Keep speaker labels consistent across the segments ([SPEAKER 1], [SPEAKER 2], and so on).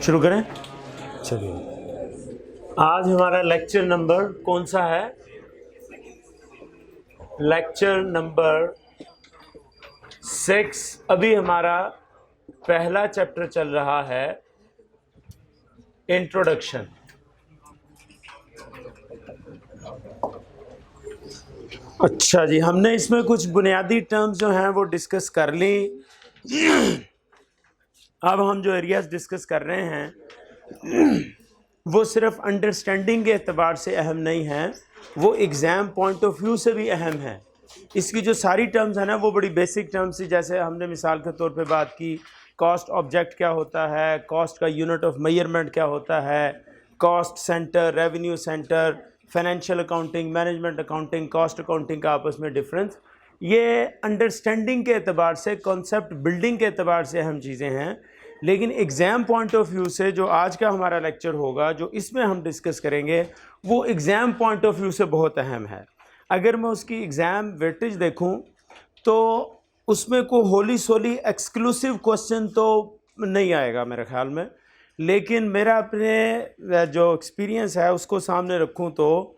[SPEAKER 1] शुरू करें। चलिए, आज हमारा लेक्चर नंबर कौन सा है? Lecture number 6। अभी हमारा पहला चैप्टर चल रहा है, इंट्रोडक्शन। अच्छा जी, हमने इसमें कुछ बुनियादी टर्म्स जो हैं वो डिस्कस कर ली। अब हम जो एरियाज डिस्कस कर रहे हैं वो सिर्फ अंडरस्टैंडिंग के एतबार से अहम नहीं है, वो एग्ज़ाम पॉइंट ऑफ व्यू से भी अहम है। इसकी जो सारी टर्म्स हैं ना वो बड़ी बेसिक टर्म्स थी। जैसे हमने मिसाल के तौर पे बात की, कॉस्ट ऑब्जेक्ट क्या होता है, कॉस्ट का यूनिट ऑफ मेजरमेंट क्या होता है, cost centre, revenue centre, financial accounting, management accounting, cost accounting का आपस में डिफरेंस। ये अंडरस्टैंडिंग के एतबार से, कॉन्सेप्ट बिल्डिंग के एतबार से अहम चीज़ें हैं। लेकिन एग्ज़ाम पॉइंट ऑफ व्यू से जो आज का हमारा लेक्चर होगा, जो इसमें हम डिस्कस करेंगे, वो एग्ज़ाम पॉइंट ऑफ व्यू से बहुत अहम है। अगर मैं उसकी एग्ज़ाम वेटेज देखूं तो उसमें को होली सोली एक्सक्लूसिव क्वेश्चन तो नहीं आएगा मेरे ख्याल में। लेकिन मेरा अपने जो एक्सपीरियंस है उसको सामने रखूं तो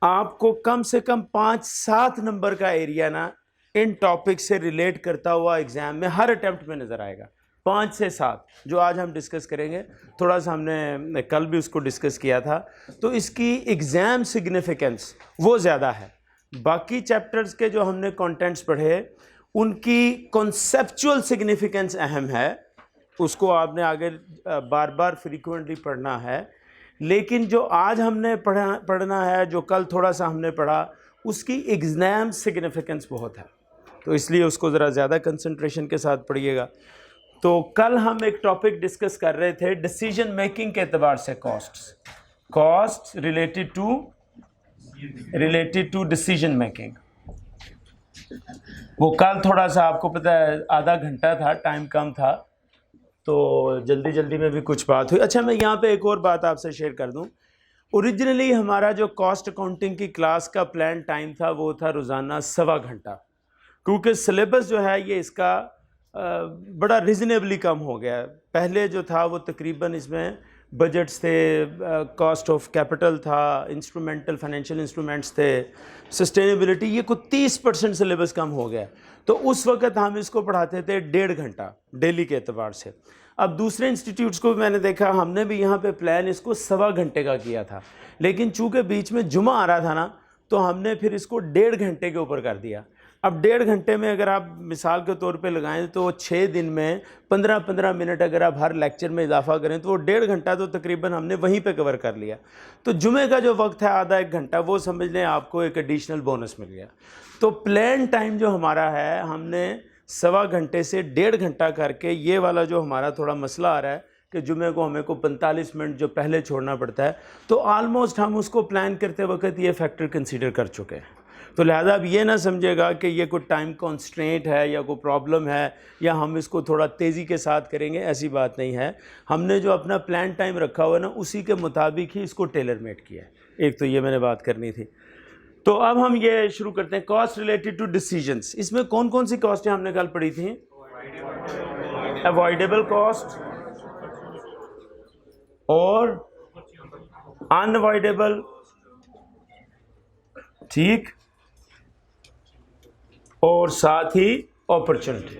[SPEAKER 1] आपको कम से कम 5-7 नंबर का एरिया ना इन टॉपिक से रिलेट करता हुआ एग्ज़ाम में हर अटैम्प्ट में नज़र आएगा। 5 से 7 जो आज हम डिस्कस करेंगे, थोड़ा सा हमने कल भी उसको डिस्कस किया था, तो इसकी एग्ज़ाम सिग्निफिकेंस वो ज़्यादा है। बाकी चैप्टर्स के जो हमने कंटेंट्स पढ़े उनकी कॉन्सेप्चुअल सिग्निफिकेंस अहम है, उसको आपने आगे बार बार फ्रीक्वेंटली पढ़ना है। लेकिन जो आज हमने पढ़ना है, जो कल थोड़ा सा हमने पढ़ा, उसकी एग्ज़ाम सिग्निफिकेंस बहुत है, तो इसलिए उसको ज़रा ज़्यादा कंसंट्रेशन के साथ पढ़िएगा। तो कल हम एक टॉपिक डिस्कस कर रहे थे डिसीजन मेकिंग के एतबार से, cost related to decision making. वो कल थोड़ा सा आपको पता है आधा घंटा था, टाइम कम था, तो जल्दी जल्दी में भी कुछ बात हुई। अच्छा, मैं यहाँ पे एक और बात आपसे शेयर कर दूँ। ओरिजिनली हमारा जो कॉस्ट अकाउंटिंग की क्लास का प्लान टाइम था वो था रोज़ाना 1.25 घंटा, क्योंकि सिलेबस जो है ये इसका बड़ा रिजनेबली कम हो गया। पहले जो था वो तकरीबन इसमें बजट्स थे, कॉस्ट ऑफ कैपिटल था, इंस्ट्रूमेंटल फाइनेंशियल इंस्ट्रूमेंट्स थे, सस्टेनेबिलिटी, ये कुछ 30% सिलेबस कम हो गया। तो उस वक्त हम इसको पढ़ाते थे 1.5 घंटा डेली के एतबार से। अब दूसरे इंस्टीट्यूट्स को भी मैंने देखा, हमने भी यहाँ पे प्लान इसको 1.25 घंटे का किया था, लेकिन चूँकि बीच में जुमा आ रहा था ना, तो हमने फिर इसको 1.5 घंटे के ऊपर कर दिया। अब 1.5 घंटे में अगर आप मिसाल के तौर पे लगाएं तो 6 दिन में 15-15 मिनट अगर आप हर लेक्चर में इजाफा करें तो वो 1.5 घंटा तो तकरीबन हमने वहीं पे कवर कर लिया। तो जुमे का जो वक्त है आधा 1 घंटा, वो समझ लें आपको एक एडिशनल बोनस मिल गया। तो प्लान टाइम जो हमारा है, हमने 1.25 घंटे से 1.5 घंटा करके, ये वाला जो हमारा थोड़ा मसला आ रहा है कि जुमे को हमें को 45 मिनट जो पहले छोड़ना पड़ता है, तो आलमोस्ट हम उसको प्लान करते वक्त ये फैक्टर कंसीडर कर चुके हैं। तो लिहाजा अब ये ना समझेगा कि ये कोई टाइम कॉन्स्ट्रेंट है या कोई प्रॉब्लम है या हम इसको थोड़ा तेज़ी के साथ करेंगे, ऐसी बात नहीं है। हमने जो अपना प्लान टाइम रखा हुआ है ना, उसी के मुताबिक ही इसको टेलर मेड किया है। एक तो ये मैंने बात करनी थी। तो अब हम ये शुरू करते हैं, कॉस्ट रिलेटेड टू डिसीजंस। इसमें कौन कौन सी कॉस्टें हमने कल पढ़ी थी? अवॉइडेबल कॉस्ट और अनअवॉइडेबल, ठीक, और साथ ही अपॉर्चुनिटी।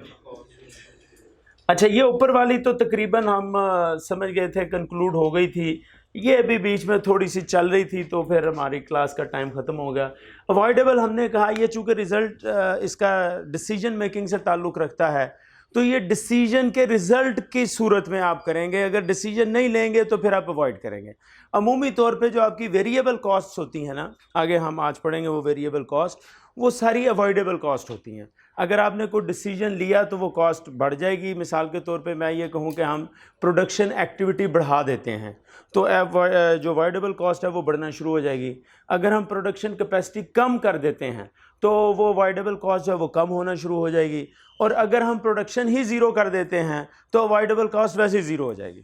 [SPEAKER 1] अच्छा, ये ऊपर वाली तो तकरीबन हम समझ गए थे, कंक्लूड हो गई थी। ये अभी बीच में थोड़ी सी चल रही थी तो फिर हमारी क्लास का टाइम ख़त्म हो गया। अवॉइडेबल हमने कहा, ये चूँकि रिज़ल्ट इसका डिसीजन मेकिंग से ताल्लुक़ रखता है, तो ये डिसीजन के रिज़ल्ट की सूरत में आप करेंगे। अगर डिसीजन नहीं लेंगे तो फिर आप अवॉइड करेंगे। अमूमी तौर पे जो आपकी वेरिएबल कॉस्ट्स होती हैं ना, आगे हम आज पढ़ेंगे वो वेरिएबल कॉस्ट, वो सारी अवॉइडेबल कॉस्ट होती हैं। अगर आपने कोई डिसीजन लिया तो वो कॉस्ट बढ़ जाएगी। मिसाल के तौर पे मैं ये कहूँ कि हम प्रोडक्शन एक्टिविटी बढ़ा देते हैं तो जो अवॉइडेबल कॉस्ट है वो बढ़ना शुरू हो जाएगी। अगर हम प्रोडक्शन कैपेसिटी कम कर देते हैं तो वो अवॉइडेबल कॉस्ट जो है वो कम होना शुरू हो जाएगी। और अगर हम प्रोडक्शन ही ज़ीरो कर देते हैं तो अवॉइडेबल कॉस्ट वैसे ही ज़ीरो हो जाएगी।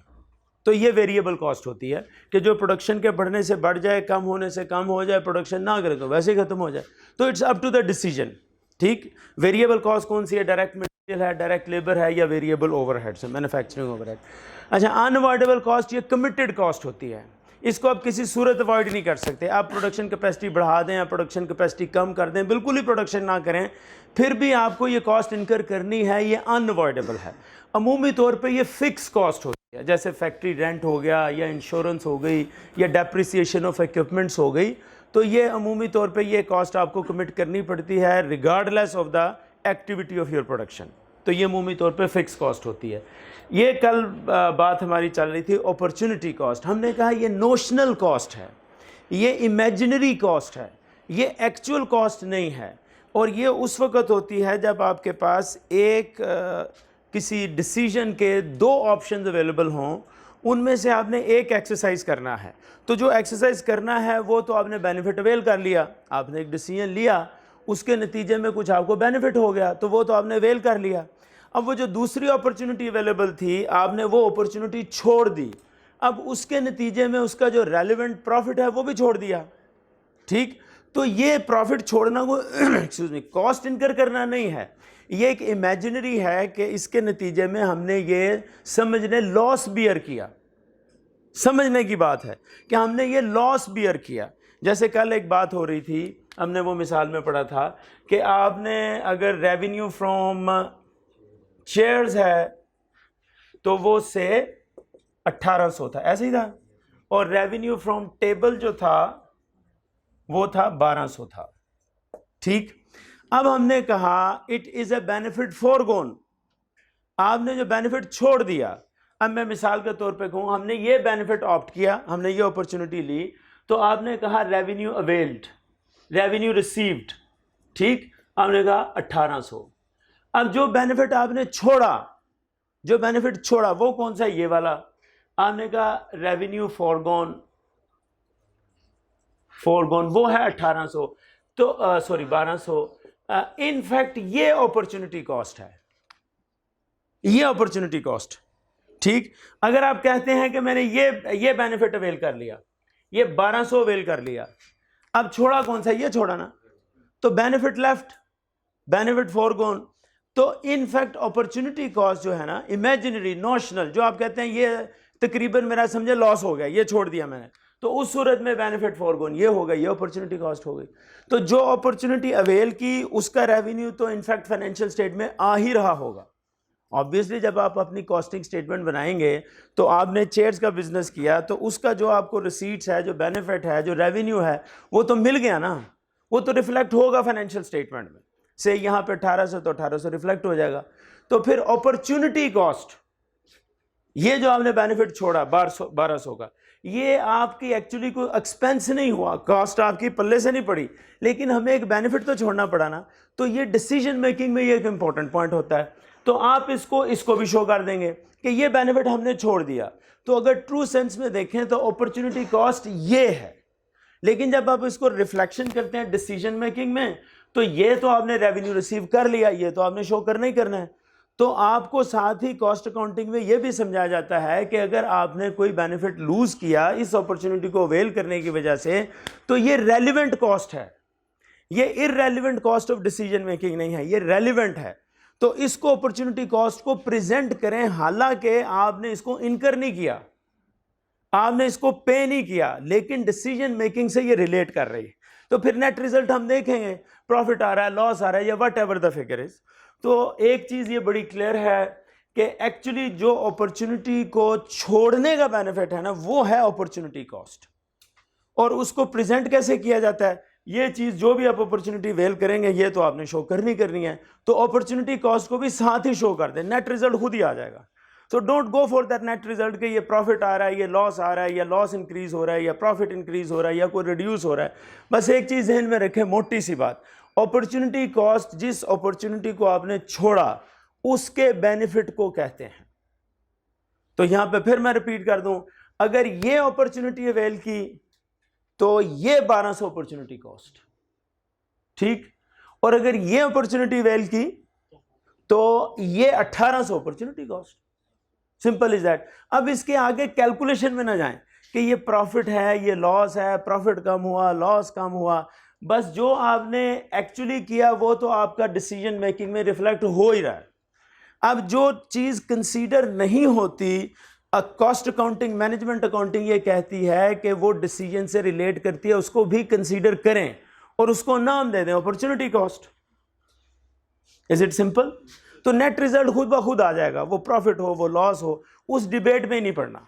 [SPEAKER 1] तो ये वेरिएबल कॉस्ट होती है कि जो प्रोडक्शन के बढ़ने से बढ़ जाए, कम होने से कम हो जाए, प्रोडक्शन ना करे तो वैसे ही खत्म हो जाए। तो it's up to the decision. ठीक, वेरिएबल कॉस्ट कौन सी है? डायरेक्ट मटेरियल है, डायरेक्ट लेबर है, या वेरिएबल ओवरहेड्स है, मैन्युफैक्चरिंग ओवरहेड। अच्छा, अनअवॉइडेबल कॉस्ट ये कमिटेड कॉस्ट होती है, इसको आप किसी सूरत अवॉइड नहीं कर सकते। आप प्रोडक्शन कैपेसिटी बढ़ा दें या प्रोडक्शन कैपेसिटी कम कर दें, बिल्कुल ही प्रोडक्शन ना करें, फिर भी आपको ये कॉस्ट इनकर करनी है, ये अनअवॉइडेबल है। अमूमी तौर पे ये फिक्स कॉस्ट होती है, जैसे फैक्ट्री रेंट हो गया या इंश्योरेंस हो गई या डेप्रिसिएशन ऑफ इक्विपमेंट्स हो गई, तो ये अमूमी तौर पे ये कॉस्ट आपको कमिट करनी पड़ती है regardless of the activity of your production. तो ये अमूमी तौर पे फिक्स कॉस्ट होती है। ये कल बात हमारी चल रही थी अपॉर्चुनिटी कॉस्ट। हमने कहा ये नोशनल कॉस्ट है, ये इमेजिनरी कॉस्ट है, ये एक्चुअल कॉस्ट नहीं है। और ये उस वक्त होती है जब आपके पास किसी डिसीजन के दो ऑप्शन अवेलेबल हों, उनमें से आपने एक एक्सरसाइज करना है। तो जो एक्सरसाइज करना है वो तो आपने बेनिफिट अवेल कर लिया, आपने एक डिसीजन लिया, उसके नतीजे में कुछ आपको बेनिफिट हो गया, तो वो तो आपने अवेल कर लिया। अब वो जो दूसरी अपॉर्चुनिटी अवेलेबल थी, आपने वो अपॉर्चुनिटी छोड़ दी, अब उसके नतीजे में उसका जो रेलिवेंट प्रॉफिट है वो भी छोड़ दिया। ठीक, तो ये प्रॉफिट छोड़ना को एक्सक्यूज मी कॉस्ट इनकर करना नहीं है, ये एक इमेजिनरी है कि इसके नतीजे में हमने ये समझने लॉस बियर किया। समझने की बात है कि हमने ये लॉस बियर किया। जैसे कल एक बात हो रही थी, हमने वो मिसाल में पढ़ा था कि आपने अगर रेवेन्यू फ्रॉम चेयर्स है तो वो से 1800 था, ऐसे ही था, और रेवेन्यू फ्रॉम टेबल जो था वो था 1200 था। ठीक, अब हमने कहा it is a benefit forgone, आपने जो बेनिफिट छोड़ दिया। अब मैं मिसाल के तौर पे कहूं, हमने ये बेनिफिट ऑप्ट किया, हमने ये अपॉर्चुनिटी ली, तो आपने कहा रेवेन्यू अवेल्ड, रेवेन्यू रिसीव्ड। ठीक, आपने कहा 1800। अब जो बेनिफिट आपने छोड़ा, जो बेनिफिट छोड़ा वो कौन सा है? ये वाला। आपने कहा रेवेन्यू फॉरगोन, फॉरगोन वो है 1800, तो सॉरी 1200। इनफैक्ट ये अपॉर्चुनिटी कॉस्ट है, ये अपॉर्चुनिटी कॉस्ट। ठीक, अगर आप कहते हैं कि मैंने ये बेनिफिट अवेल कर लिया, ये 1200 अवेल कर लिया, अब छोड़ा कौन सा? ये छोड़ा ना, तो बेनिफिट लेफ्ट, बेनिफिट फॉरगोन। तो इनफैक्ट अपॉर्चुनिटी कॉस्ट जो है ना, इमेजिनरी नोशनल, जो आप कहते हैं ये तकरीबन मेरा समझे लॉस हो गया, ये छोड़ दिया मैंने, तो उस सूरत में बेनिफिट फॉरगोन ये हो गई, ये अपॉर्चुनिटी कॉस्ट हो गई। तो जो अपॉर्चुनिटी अवेल की उसका रेवेन्यू तो इनफैक्ट फाइनेंशियल स्टेट में आ ही रहा होगा। ऑब्वियसली जब आप अपनी कॉस्टिंग स्टेटमेंट बनाएंगे तो आपने चेयर्स का बिजनेस किया, तो उसका जो आपको रिसीट्स है, जो बेनिफिट है, जो रेवेन्यू है, वो तो मिल गया ना, वो तो रिफ्लेक्ट होगा फाइनेंशियल स्टेटमेंट में। से यहाँ पे 1800 तो 1800 रिफ्लेक्ट हो जाएगा। तो फिर अपॉर्चुनिटी कॉस्ट, ये जो आपने बेनिफिट छोड़ा 1200 का, ये आपकी एक्चुअली कोई एक्सपेंस नहीं हुआ, कॉस्ट आपकी पल्ले से नहीं पड़ी, लेकिन हमें एक बेनिफिट तो छोड़ना पड़ा ना। तो ये डिसीजन मेकिंग में ये एक इंपॉर्टेंट पॉइंट होता है। तो आप इसको भी शो कर देंगे कि ये बेनिफिट हमने छोड़ दिया। तो अगर ट्रू सेंस में देखें तो अपॉर्चुनिटी कॉस्ट ये है, लेकिन जब आप इसको रिफ्लेक्शन करते हैं डिसीजन मेकिंग में, तो ये तो आपने रेवेन्यू रिसीव कर लिया, ये तो आपने शो करना ही करना है। तो आपको साथ ही कॉस्ट अकाउंटिंग में ये भी समझाया जाता है कि अगर आपने कोई बेनिफिट लूज किया इस अपॉर्चुनिटी को अवेल करने की वजह से, तो ये रेलिवेंट कॉस्ट है, ये इररेलिवेंट कॉस्ट ऑफ डिसीजन मेकिंग नहीं है, ये रेलिवेंट है। तो इसको अपॉर्चुनिटी कॉस्ट को प्रेजेंट करें, हालांकि आपने इसको इनकर नहीं किया, आपने इसको पे नहीं किया, लेकिन डिसीजन मेकिंग से ये रिलेट कर रही है। तो फिर नेट रिजल्ट हम देखेंगे, प्रॉफिट आ रहा है, लॉस आ रहा है, या what ever the figure is. तो एक चीज ये बड़ी क्लियर है कि एक्चुअली जो अपॉर्चुनिटी को छोड़ने का बेनिफिट है ना, वो है अपॉर्चुनिटी कॉस्ट। और उसको प्रेजेंट कैसे किया जाता है, ये चीज जो भी आप अपॉर्चुनिटी वेल करेंगे ये तो आपने शो करनी है। तो अपॉर्चुनिटी कॉस्ट को भी साथ ही शो कर दें, नेट रिजल्ट खुद ही आ जाएगा। So don't go for that net result कि ये प्रॉफिट आ रहा है, ये लॉस आ रहा है, या लॉस इंक्रीज हो रहा है, या प्रॉफिट इंक्रीज हो रहा है, या कोई रिड्यूस हो रहा है। बस एक चीज ध्यान में रखें, मोटी सी बात, अपॉर्चुनिटी कॉस्ट जिस अपॉर्चुनिटी को आपने छोड़ा उसके बेनिफिट को कहते हैं। तो यहां पे फिर मैं रिपीट कर दूं, अगर ये अपॉर्चुनिटी अवेल की तो ये 1200 अपॉर्चुनिटी कॉस्ट, ठीक, और अगर ये अपॉर्चुनिटी अवेल की तो ये 1800 opportunity cost. Simple is that. अब इसके आगे कैलकुलेशन में ना जाएं कि ये प्रॉफिट है, ये लॉस है, प्रॉफिट कम हुआ, लॉस कम हुआ। बस जो आपने एक्चुअली किया वो तो आपका डिसीजन मेकिंग में रिफ्लेक्ट हो ही रहा है। अब जो चीज कंसीडर नहीं होती, कॉस्ट अकाउंटिंग, मैनेजमेंट अकाउंटिंग ये कहती है कि वो डिसीजन से रिलेट करती है, उसको भी कंसीडर करें और उसको नाम दे दें opportunity cost. Is it simple? तो नेट रिजल्ट खुद ब खुद आ जाएगा, वो प्रॉफिट हो वो लॉस हो, उस डिबेट में ही नहीं पड़ना।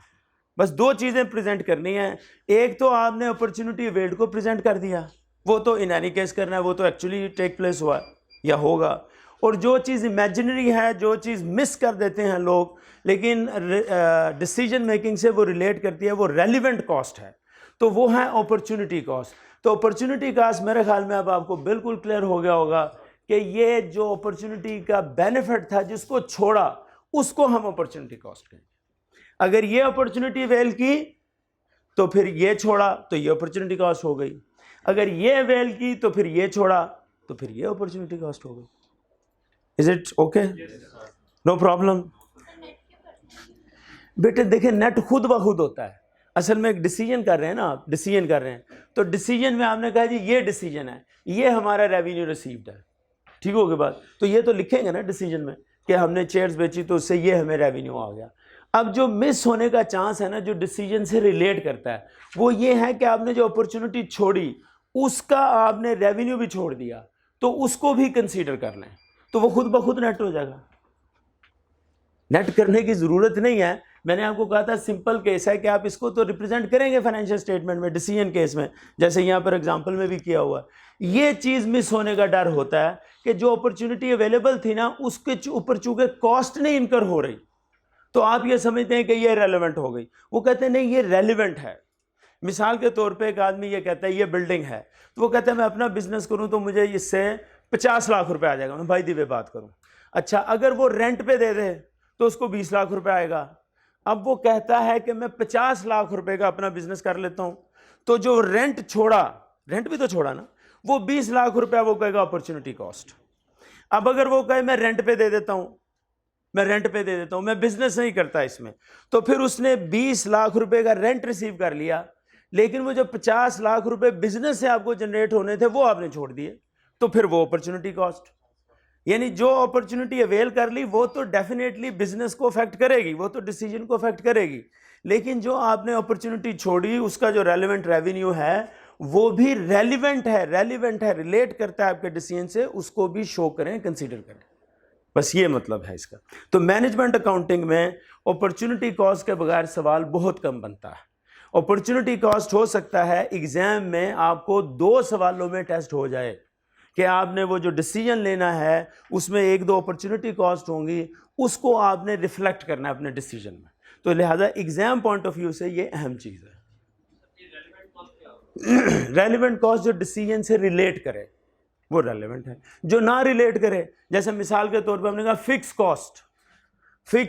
[SPEAKER 1] बस दो चीज़ें प्रेजेंट करनी है, एक तो आपने अपॉर्चुनिटी अवेल्ड को प्रेजेंट कर दिया, वो तो इन एनी केस करना है, वो तो एक्चुअली टेक प्लेस हुआ या होगा। और जो चीज़ इमेजिनरी है, जो चीज़ मिस कर देते हैं लोग, लेकिन डिसीजन मेकिंग से वो रिलेट करती है, वो रेलिवेंट कॉस्ट है, तो वो है अपॉर्चुनिटी कॉस्ट। तो अपॉर्चुनिटी कॉस्ट मेरे ख्याल में अब आपको बिल्कुल क्लियर हो गया होगा कि ये जो अपॉर्चुनिटी का बेनिफिट था जिसको छोड़ा, उसको हम अपॉर्चुनिटी कॉस्ट कहेंगे। अगर ये अपॉर्चुनिटी अवेल की तो फिर ये छोड़ा तो ये अपॉर्चुनिटी कॉस्ट हो गई, अगर ये अवेल की तो फिर ये छोड़ा तो फिर ये अपॉर्चुनिटी कॉस्ट हो गई। Is it okay? No problem. बेटे देखिए, नेट खुद ब खुद होता है। असल में एक डिसीजन कर रहे हैं ना आप, डिसीजन कर रहे हैं, तो डिसीजन में आपने कहा जी ये डिसीजन है, ये हमारा रेवेन्यू रिसीव्ड है, ठीक हो गई बात? तो ये तो लिखेंगे ना डिसीजन में कि हमने चेयर्स बेची तो उससे ये हमें रेवेन्यू आ गया। अब जो मिस होने का चांस है ना, जो डिसीजन से रिलेट करता है, वो ये है कि आपने जो अपॉर्चुनिटी छोड़ी उसका आपने रेवेन्यू भी छोड़ दिया, तो उसको भी कंसीडर कर लें, तो वो खुद ब खुद नेट हो जाएगा। नेट करने की ज़रूरत नहीं है। मैंने आपको कहा था सिंपल केस है कि आप इसको तो रिप्रेजेंट करेंगे फाइनेंशियल स्टेटमेंट में, डिसीजन केस में, जैसे यहाँ पर एग्जांपल में भी किया हुआ। ये चीज़ मिस होने का डर होता है कि जो अपॉर्चुनिटी अवेलेबल थी ना, उसके ऊपर चूंकि कॉस्ट नहीं इनकर हो रही, तो आप ये समझते हैं कि ये रेलेवेंट हो गई। वो कहते हैं नहीं, ये रेलिवेंट है। मिसाल के तौर पे एक आदमी ये कहता है ये बिल्डिंग है, तो वो कहता है मैं अपना बिजनेस करूं तो मुझे इससे 50 लाख रुपए आ जाएगा। मैं भाई दिवे बात करूं, अच्छा अगर वो रेंट पे दे दे तो उसको 20 लाख रुपए आएगा। अब वो कहता है कि मैं 50 लाख रुपए का अपना बिजनेस कर लेता हूं, तो जो रेंट छोड़ा, रेंट भी तो छोड़ा ना, वो 20 लाख रुपया वो कहेगा अपॉर्चुनिटी कॉस्ट। अब अगर वो कहे मैं रेंट पे दे देता हूं, मैं रेंट पे दे देता हूं, मैं बिजनेस नहीं करता इसमें, तो फिर उसने 20 लाख रुपए का रेंट रिसीव कर लिया, लेकिन वो जो 50 लाख रुपए बिजनेस से आपको जनरेट होने थे वो आपने छोड़ दिए, तो फिर वो अपॉर्चुनिटी कॉस्ट। यानी जो अपॉर्चुनिटी अवेल कर ली वो तो डेफिनेटली बिजनेस को अफेक्ट करेगी, वो तो डिसीजन को अफेक्ट करेगी, लेकिन जो आपने अपॉर्चुनिटी छोड़ी उसका जो रेलेवेंट रेवेन्यू है वो भी रेलिवेंट है, रिलेट करता है आपके डिसीजन से, उसको भी शो करें, कंसीडर करें। बस ये मतलब है इसका। तो मैनेजमेंट अकाउंटिंग में अपॉर्चुनिटी कॉस्ट के बगैर सवाल बहुत कम बनता है। अपॉर्चुनिटी कॉस्ट हो सकता है एग्जाम में आपको 2 सवालों में टेस्ट हो जाए कि आपने वो जो डिसीजन लेना है उसमें 1-2 अपॉर्चुनिटी कॉस्ट होंगी, उसको आपने रिफ्लेक्ट करना है अपने डिसीजन में। तो लिहाजा एग्जाम पॉइंट ऑफ व्यू से ये अहम चीज़ है। रेलिवेंट कॉस्ट जो डिसीजन से रिलेट करे वो रेलेवेंट है, जो ना रिलेट करे, जैसे मिसाल के तौर पे हमने कहा फिक्स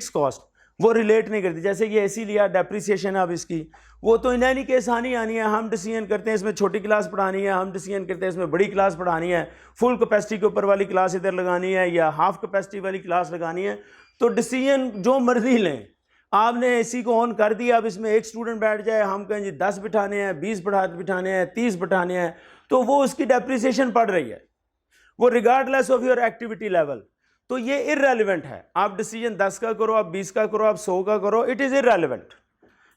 [SPEAKER 1] कॉस्ट वो रिलेट नहीं करती। जैसे ये एसी लिया, डेप्रिसिएशन अब इसकी, वो तो इन एनी केस आनी है। हम डिसीजन करते हैं इसमें छोटी क्लास पढ़ानी है, हम डिसीजन करते हैं इसमें बड़ी क्लास पढ़ानी है, फुल कैपेसिटी के ऊपर वाली क्लास इधर लगानी है या हाफ कैपेसिटी वाली क्लास लगानी है, तो डिसीजन जो मर्जी लें। आपने एसी को ऑन कर दिया, अब इसमें 1 स्टूडेंट बैठ जाए, हम कहें जी 10 बिठाने हैं, 20 बिठाने हैं, 30 बिठाने हैं, तो वो उसकी डेप्रिसिएशन पड़ रही है, वो regardless of your activity level. तो ये इररेलेवेंट है। आप डिसीजन 10 का करो, आप 20 का करो, आप 100 का करो, इट इज इररेलेवेंट,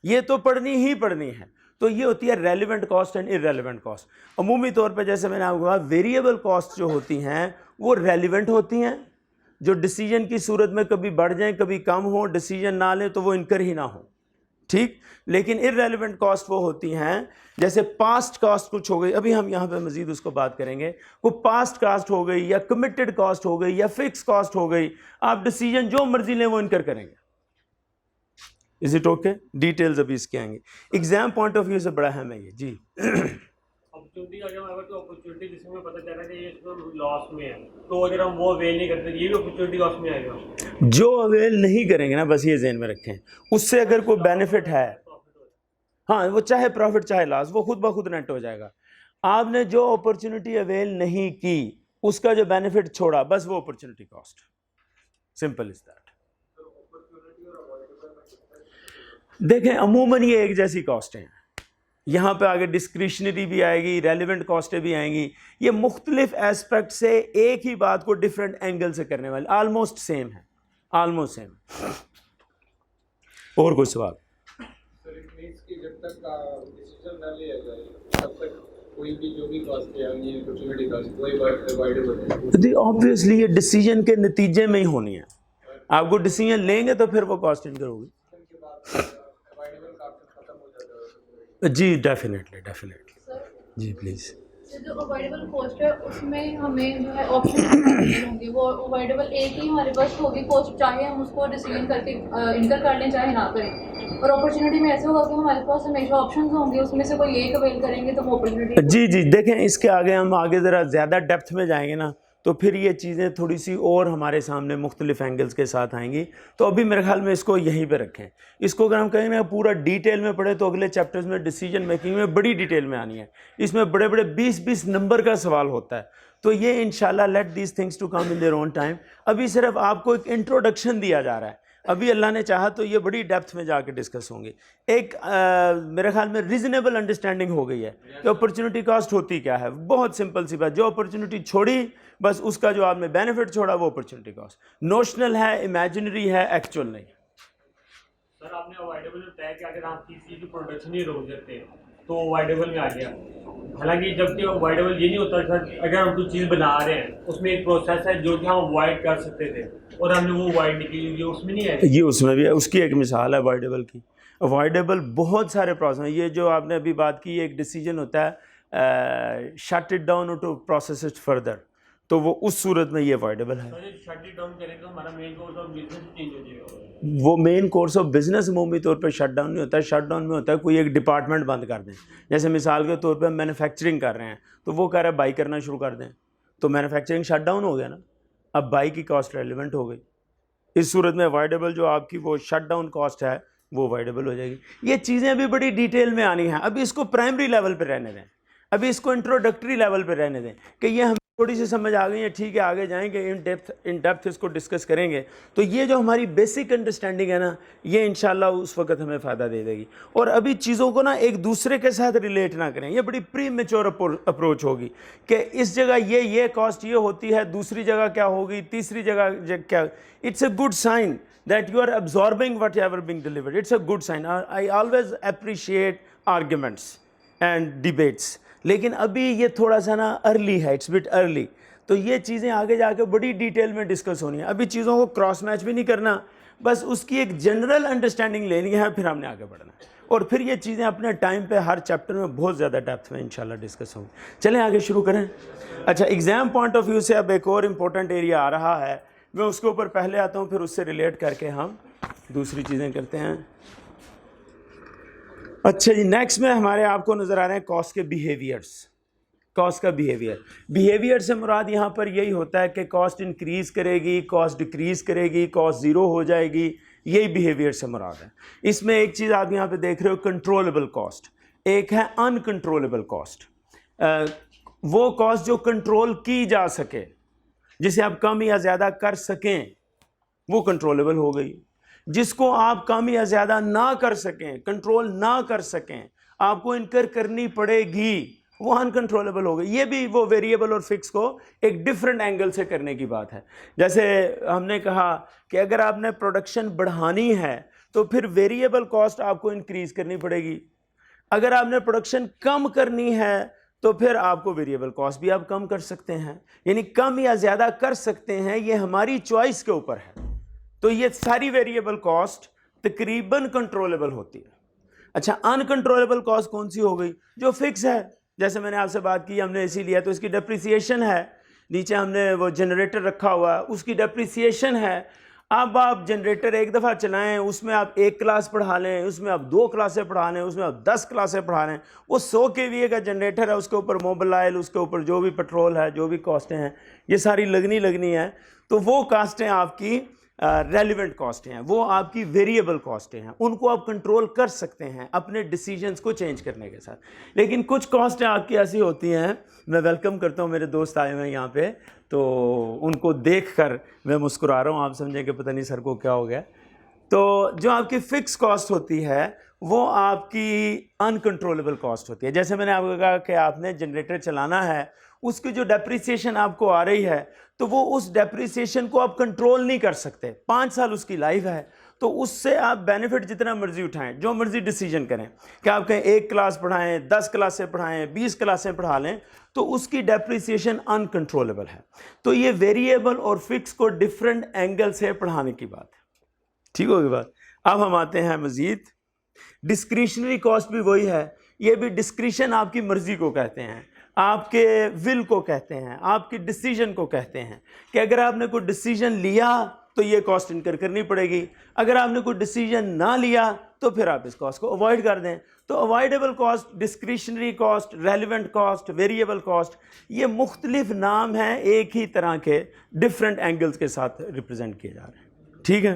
[SPEAKER 1] ये तो पढ़नी ही पढ़नी है। तो ये होती है relevant cost and irrelevant cost. अमूमी तौर पे जैसे मैंने आपको कहा, वेरिएबल कॉस्ट जो होती हैं वो रेलिवेंट होती हैं, जो डिसीजन की सूरत में कभी बढ़ जाएं कभी कम हो, डिसीजन ना लें तो वो इनकर ही ना हो, ठीक। लेकिन इररेलेवेंट कॉस्ट वो होती हैं जैसे पास्ट कॉस्ट कुछ हो गई, अभी हम यहाँ पे मजीद उसको बात करेंगे, वो पास्ट कॉस्ट हो गई या कमिटेड कॉस्ट हो गई या फिक्स कॉस्ट हो गई, आप डिसीजन जो मर्जी लें वो इनकर करेंगे। Is it okay? डिटेल्स अभी इसके आएंगे, एग्जाम पॉइंट ऑफ व्यू से बड़ा अहम है ये जी।
[SPEAKER 2] अपॉर्चुनिटी अगर हमारे तो अपॉर्चुनिटी जिसमें पता चल रहा है कि ये इसमें लॉस में है, तो अगर हम वो अवेल नहीं करते ये भी अपॉर्चुनिटी लॉस में आएगा।
[SPEAKER 1] जो अवेल नहीं करेंगे ना, बस ये ज़हन में रखें, उससे अगर कोई बेनिफिट है, हाँ वो चाहे प्रॉफिट चाहे लॉस, वो खुद ब खुद नेट हो जाएगा। आपने जो अपॉर्चुनिटी अवेल नहीं की उसका जो बेनिफिट छोड़ा, बस वो opportunity cost, simple is that. देखें अमूमन ये एक जैसी कॉस्ट हैं, यहाँ पे आगे डिस्क्रिशनरी भी आएगी, रेलिवेंट कॉस्टें भी आएंगी, ये मुख्तलिफ एस्पेक्ट से एक ही बात को डिफरेंट एंगल से करने वाले, ऑलमोस्ट सेम है, ऑलमोस्ट सेम। और कोई सवाल?
[SPEAKER 3] सर इट मीन्स कि जब तक डिसीजन ना लिया जाए तब तक कोई भी जो भी कॉस्ट है ये अपॉर्चुनिटी कॉस्ट कोई अवॉइडेबल है।
[SPEAKER 1] ऑब्वियसली ये डिसीजन के नतीजे में ही होनी है। आपको डिसीजन लेंगे तो फिर वो कॉस्ट इनकर होगी।
[SPEAKER 3] के बाद अवॉइडेबल कॉस्ट खत्म हो जाता है।
[SPEAKER 1] जी डेफिनेटली जी प्लीज़।
[SPEAKER 4] जो अवॉइडेबल कॉस्ट है उसमें हमें जो है ऑप्शन होंगे, वो अवॉइडेबल एक ही हमारे पास होगी कॉस्ट, चाहे हम उसको डिसीजन करके इनकर कर लें चाहे ना करें। और अपॉर्चुनिटी में ऐसे होगा कि हमारे पास हमेशा ऑप्शंस होंगे, उसमें से कोई एक अवेल करेंगे तो वो अपॉर्चुनिटी।
[SPEAKER 1] जी देखें, इसके आगे हम आगे ज़रा ज़्यादा डेप्थ में जाएंगे ना तो फिर ये चीज़ें थोड़ी सी और हमारे सामने मुख्तलिफ एंगल्स के साथ आएंगी। तो अभी मेरे ख्याल में इसको यहीं पे रखें। इसको अगर हम कहें ना पूरा डिटेल में पढ़े तो अगले चैप्टर्स में डिसीजन मेकिंग में बड़ी डिटेल में आनी है। इसमें बड़े बड़े 20-20 नंबर का सवाल होता है। तो ये इंशाल्लाह let these things to come in their own time. अभी सिर्फ आपको एक इंट्रोडक्शन दिया जा रहा है। अभी अल्लाह ने चाहा तो ये बड़ी डेप्थ में जाके डिस्कस होंगे। एक मेरे ख्याल में रीजनेबल अंडरस्टैंडिंग हो गई है कि अपॉर्चुनिटी कॉस्ट होती क्या है। बहुत सिंपल सी बात, जो अपॉर्चुनिटी छोड़ी बस उसका जो आपने बेनिफिट छोड़ा वो अपॉर्चुनिटी कॉस्ट। नोशनल है, इमेजिनरी है, एक्चुअल नहीं।
[SPEAKER 2] सर आपने अवॉइडेबल तय किया, अगर आप किसी की प्रोडक्शन ही रोक देते हैं तो अवॉइडेबल में आ गया। हालांकि जबकि अवॉइडेबल ये नहीं होता सर, अगर हम कोई चीज़ बना रहे हैं उसमें एक प्रोसेस है जो कि हम अवॉइड कर सकते थे और हमने वो अवॉइड नहीं की, ये उसमें नहीं है।
[SPEAKER 1] ये उसमें भी है, उसकी एक मिसाल है अवॉइडेबल की। अवॉइडेबल बहुत सारे प्रोसेस हैं। ये जो आपने अभी बात की, एक डिसीजन होता है shut it down to process it further, तो वो उस सूरत में ये अवॉइडेबल है।
[SPEAKER 2] शट इट डाउन करें तो हमारा main course of business change हो जाएगा।
[SPEAKER 1] वो मेन कोर्स ऑफ बिजनेस अमूमी तौर पे शट डाउन नहीं होता है। शट डाउन में होता है कोई एक डिपार्टमेंट बंद कर दें। जैसे मिसाल के तौर पे हम मैन्युफैक्चरिंग कर रहे हैं तो वो कह रहा है बाई करना शुरू कर दें, तो मैन्युफैक्चरिंग शट डाउन हो गया ना। अब बाई की कॉस्ट रेलिवेंट हो गई। इस सूरत में अवॉइडेबल जो आपकी वो शट डाउन कॉस्ट है वो अवॉइडेबल हो जाएगी। ये चीज़ें अभी बड़ी डिटेल में आनी हैं। अभी इसको प्राइमरी लेवल पर रहने दें, अभी इसको इंट्रोडक्टरी लेवल पर रहने दें कि ये हम थोड़ी सी समझ आ गई है, ठीक है आगे जाएंगे इन डेप्थ इसको डिस्कस करेंगे। तो ये जो हमारी बेसिक अंडरस्टैंडिंग है ना, ये इंशाल्लाह उस वक्त हमें फ़ायदा दे देगी। और अभी चीज़ों को ना एक दूसरे के साथ रिलेट ना करें, ये बड़ी प्री मेच्योर अप्रोच होगी कि इस जगह ये कॉस्ट ये होती है, दूसरी जगह क्या होगी, तीसरी जगह क्या। It's a good sign that you are absorbing whatever being delivered. It's a good sign. I always appreciate arguments and debates. लेकिन अभी ये थोड़ा सा ना अर्ली है, इट्स बिट अर्ली। तो ये चीज़ें आगे जाके बड़ी डिटेल में डिस्कस होनी है। अभी चीज़ों को क्रॉस मैच भी नहीं करना, बस उसकी एक जनरल अंडरस्टैंडिंग लेनी है, फिर हमने आगे बढ़ना है। और फिर ये चीज़ें अपने टाइम पे हर चैप्टर में बहुत ज़्यादा डेप्थ में इंशाल्लाह डिस्कस होंगी। चलें आगे शुरू करें। अच्छा, एग्ज़ाम पॉइंट ऑफ व्यू से अब एक और इम्पोर्टेंट एरिया आ रहा है, मैं उसके ऊपर पहले आता हूँ, फिर उससे रिलेट करके हम दूसरी चीज़ें करते हैं। अच्छा जी, नेक्स्ट में हमारे आपको नज़र आ रहे हैं कॉस्ट के बिहेवियर्स। कॉस्ट का बिहेवियर से मुराद यहाँ पर यही होता है कि कॉस्ट इंक्रीज़ करेगी, कॉस्ट डिक्रीज़ करेगी, कॉस्ट ज़ीरो हो जाएगी, यही बिहेवियर से मुराद है। इसमें एक चीज़ आप यहाँ पे देख रहे हो, कंट्रोलेबल कॉस्ट, एक है अनकंट्रोलेबल कॉस्ट। वो कॉस्ट जो कंट्रोल की जा सके, जिसे आप कम या ज़्यादा कर सकें, वो कंट्रोलेबल हो गई। जिसको आप कम या ज़्यादा ना कर सकें, कंट्रोल ना कर सकें, आपको इनकर करनी पड़ेगी, वो अनकंट्रोलेबल हो गई। ये भी वो वेरिएबल और फिक्स को एक डिफरेंट एंगल से करने की बात है। जैसे हमने कहा कि अगर आपने प्रोडक्शन बढ़ानी है तो फिर वेरिएबल कॉस्ट आपको इंक्रीज़ करनी पड़ेगी। अगर आपने प्रोडक्शन कम करनी है तो फिर आपको वेरिएबल कॉस्ट भी आप कम कर सकते हैं, यानी कम या ज़्यादा कर सकते हैं, ये हमारी चॉइस के ऊपर है। तो ये सारी वेरिएबल कॉस्ट तकरीबन कंट्रोलेबल होती है। अच्छा, अनकंट्रोलेबल कॉस्ट कौन सी हो गई? जो फिक्स है। जैसे मैंने आपसे बात की, हमने एसी लिया तो इसकी डेप्रिसिएशन है, नीचे हमने वो जनरेटर रखा हुआ है, उसकी डेप्रिसिएशन है। अब आप जनरेटर एक दफ़ा चलाएं, उसमें आप 1 क्लास पढ़ा लें, उसमें आप 2 क्लासें पढ़ा लें, उसमें आप 10 क्लासें पढ़ा लें, वो 100 kVA का जनरेटर है, उसके ऊपर मोबाइल, उसके ऊपर जो भी पेट्रोल है, जो भी कॉस्टें हैं, ये सारी लगनी है। तो वो कास्टें आपकी रेलिवेंट कॉस्टें हैं, वो आपकी वेरिएबल कॉस्टें हैं, उनको आप कंट्रोल कर सकते हैं अपने डिसीजंस को चेंज करने के साथ। लेकिन कुछ कॉस्टें आपकी ऐसी होती हैं, मैं वेलकम करता हूँ, मेरे दोस्त आए हुए हैं यहाँ पे, तो उनको देखकर मैं मुस्कुरा रहा हूँ, आप समझें कि पता नहीं सर को क्या हो गया। तो जो आपकी फ़िक्स कॉस्ट होती है वो आपकी अनकंट्रोलेबल कॉस्ट होती है। जैसे मैंने आपको कहा कि आपने जनरेटर चलाना है, उसकी जो डेप्रिसिएशन आपको आ रही है, तो वो उस डेप्रिसिएशन को आप कंट्रोल नहीं कर सकते। 5 साल उसकी लाइफ है, तो उससे आप बेनिफिट जितना मर्जी उठाएं, जो मर्जी डिसीजन करें कि आप कहें 1 क्लास पढ़ाएं, 10 क्लासें पढ़ाएं, 20 क्लासें पढ़ा लें, तो उसकी डेप्रिसिएशन अनकंट्रोलेबल है। तो ये वेरिएबल और फिक्स को डिफरेंट एंगल से पढ़ाने की बात है। ठीक होगी बात। अब हम आते हैं मजीद, डिस्क्रिशनरी कॉस्ट भी वही है। ये भी डिस्क्रिशन आपकी मर्जी को कहते हैं, आपके विल को कहते हैं, आपकी डिसीजन को कहते हैं कि अगर आपने कोई डिसीजन लिया तो ये कॉस्ट इनकर करनी पड़ेगी, अगर आपने कोई डिसीजन ना लिया तो फिर आप इस कॉस्ट को अवॉइड कर दें। तो avoidable cost, discretionary cost, relevant cost, variable cost, ये मुख्तलिफ नाम हैं एक ही तरह के, डिफरेंट एंगल्स के साथ रिप्रेजेंट किए जा रहे हैं। ठीक है,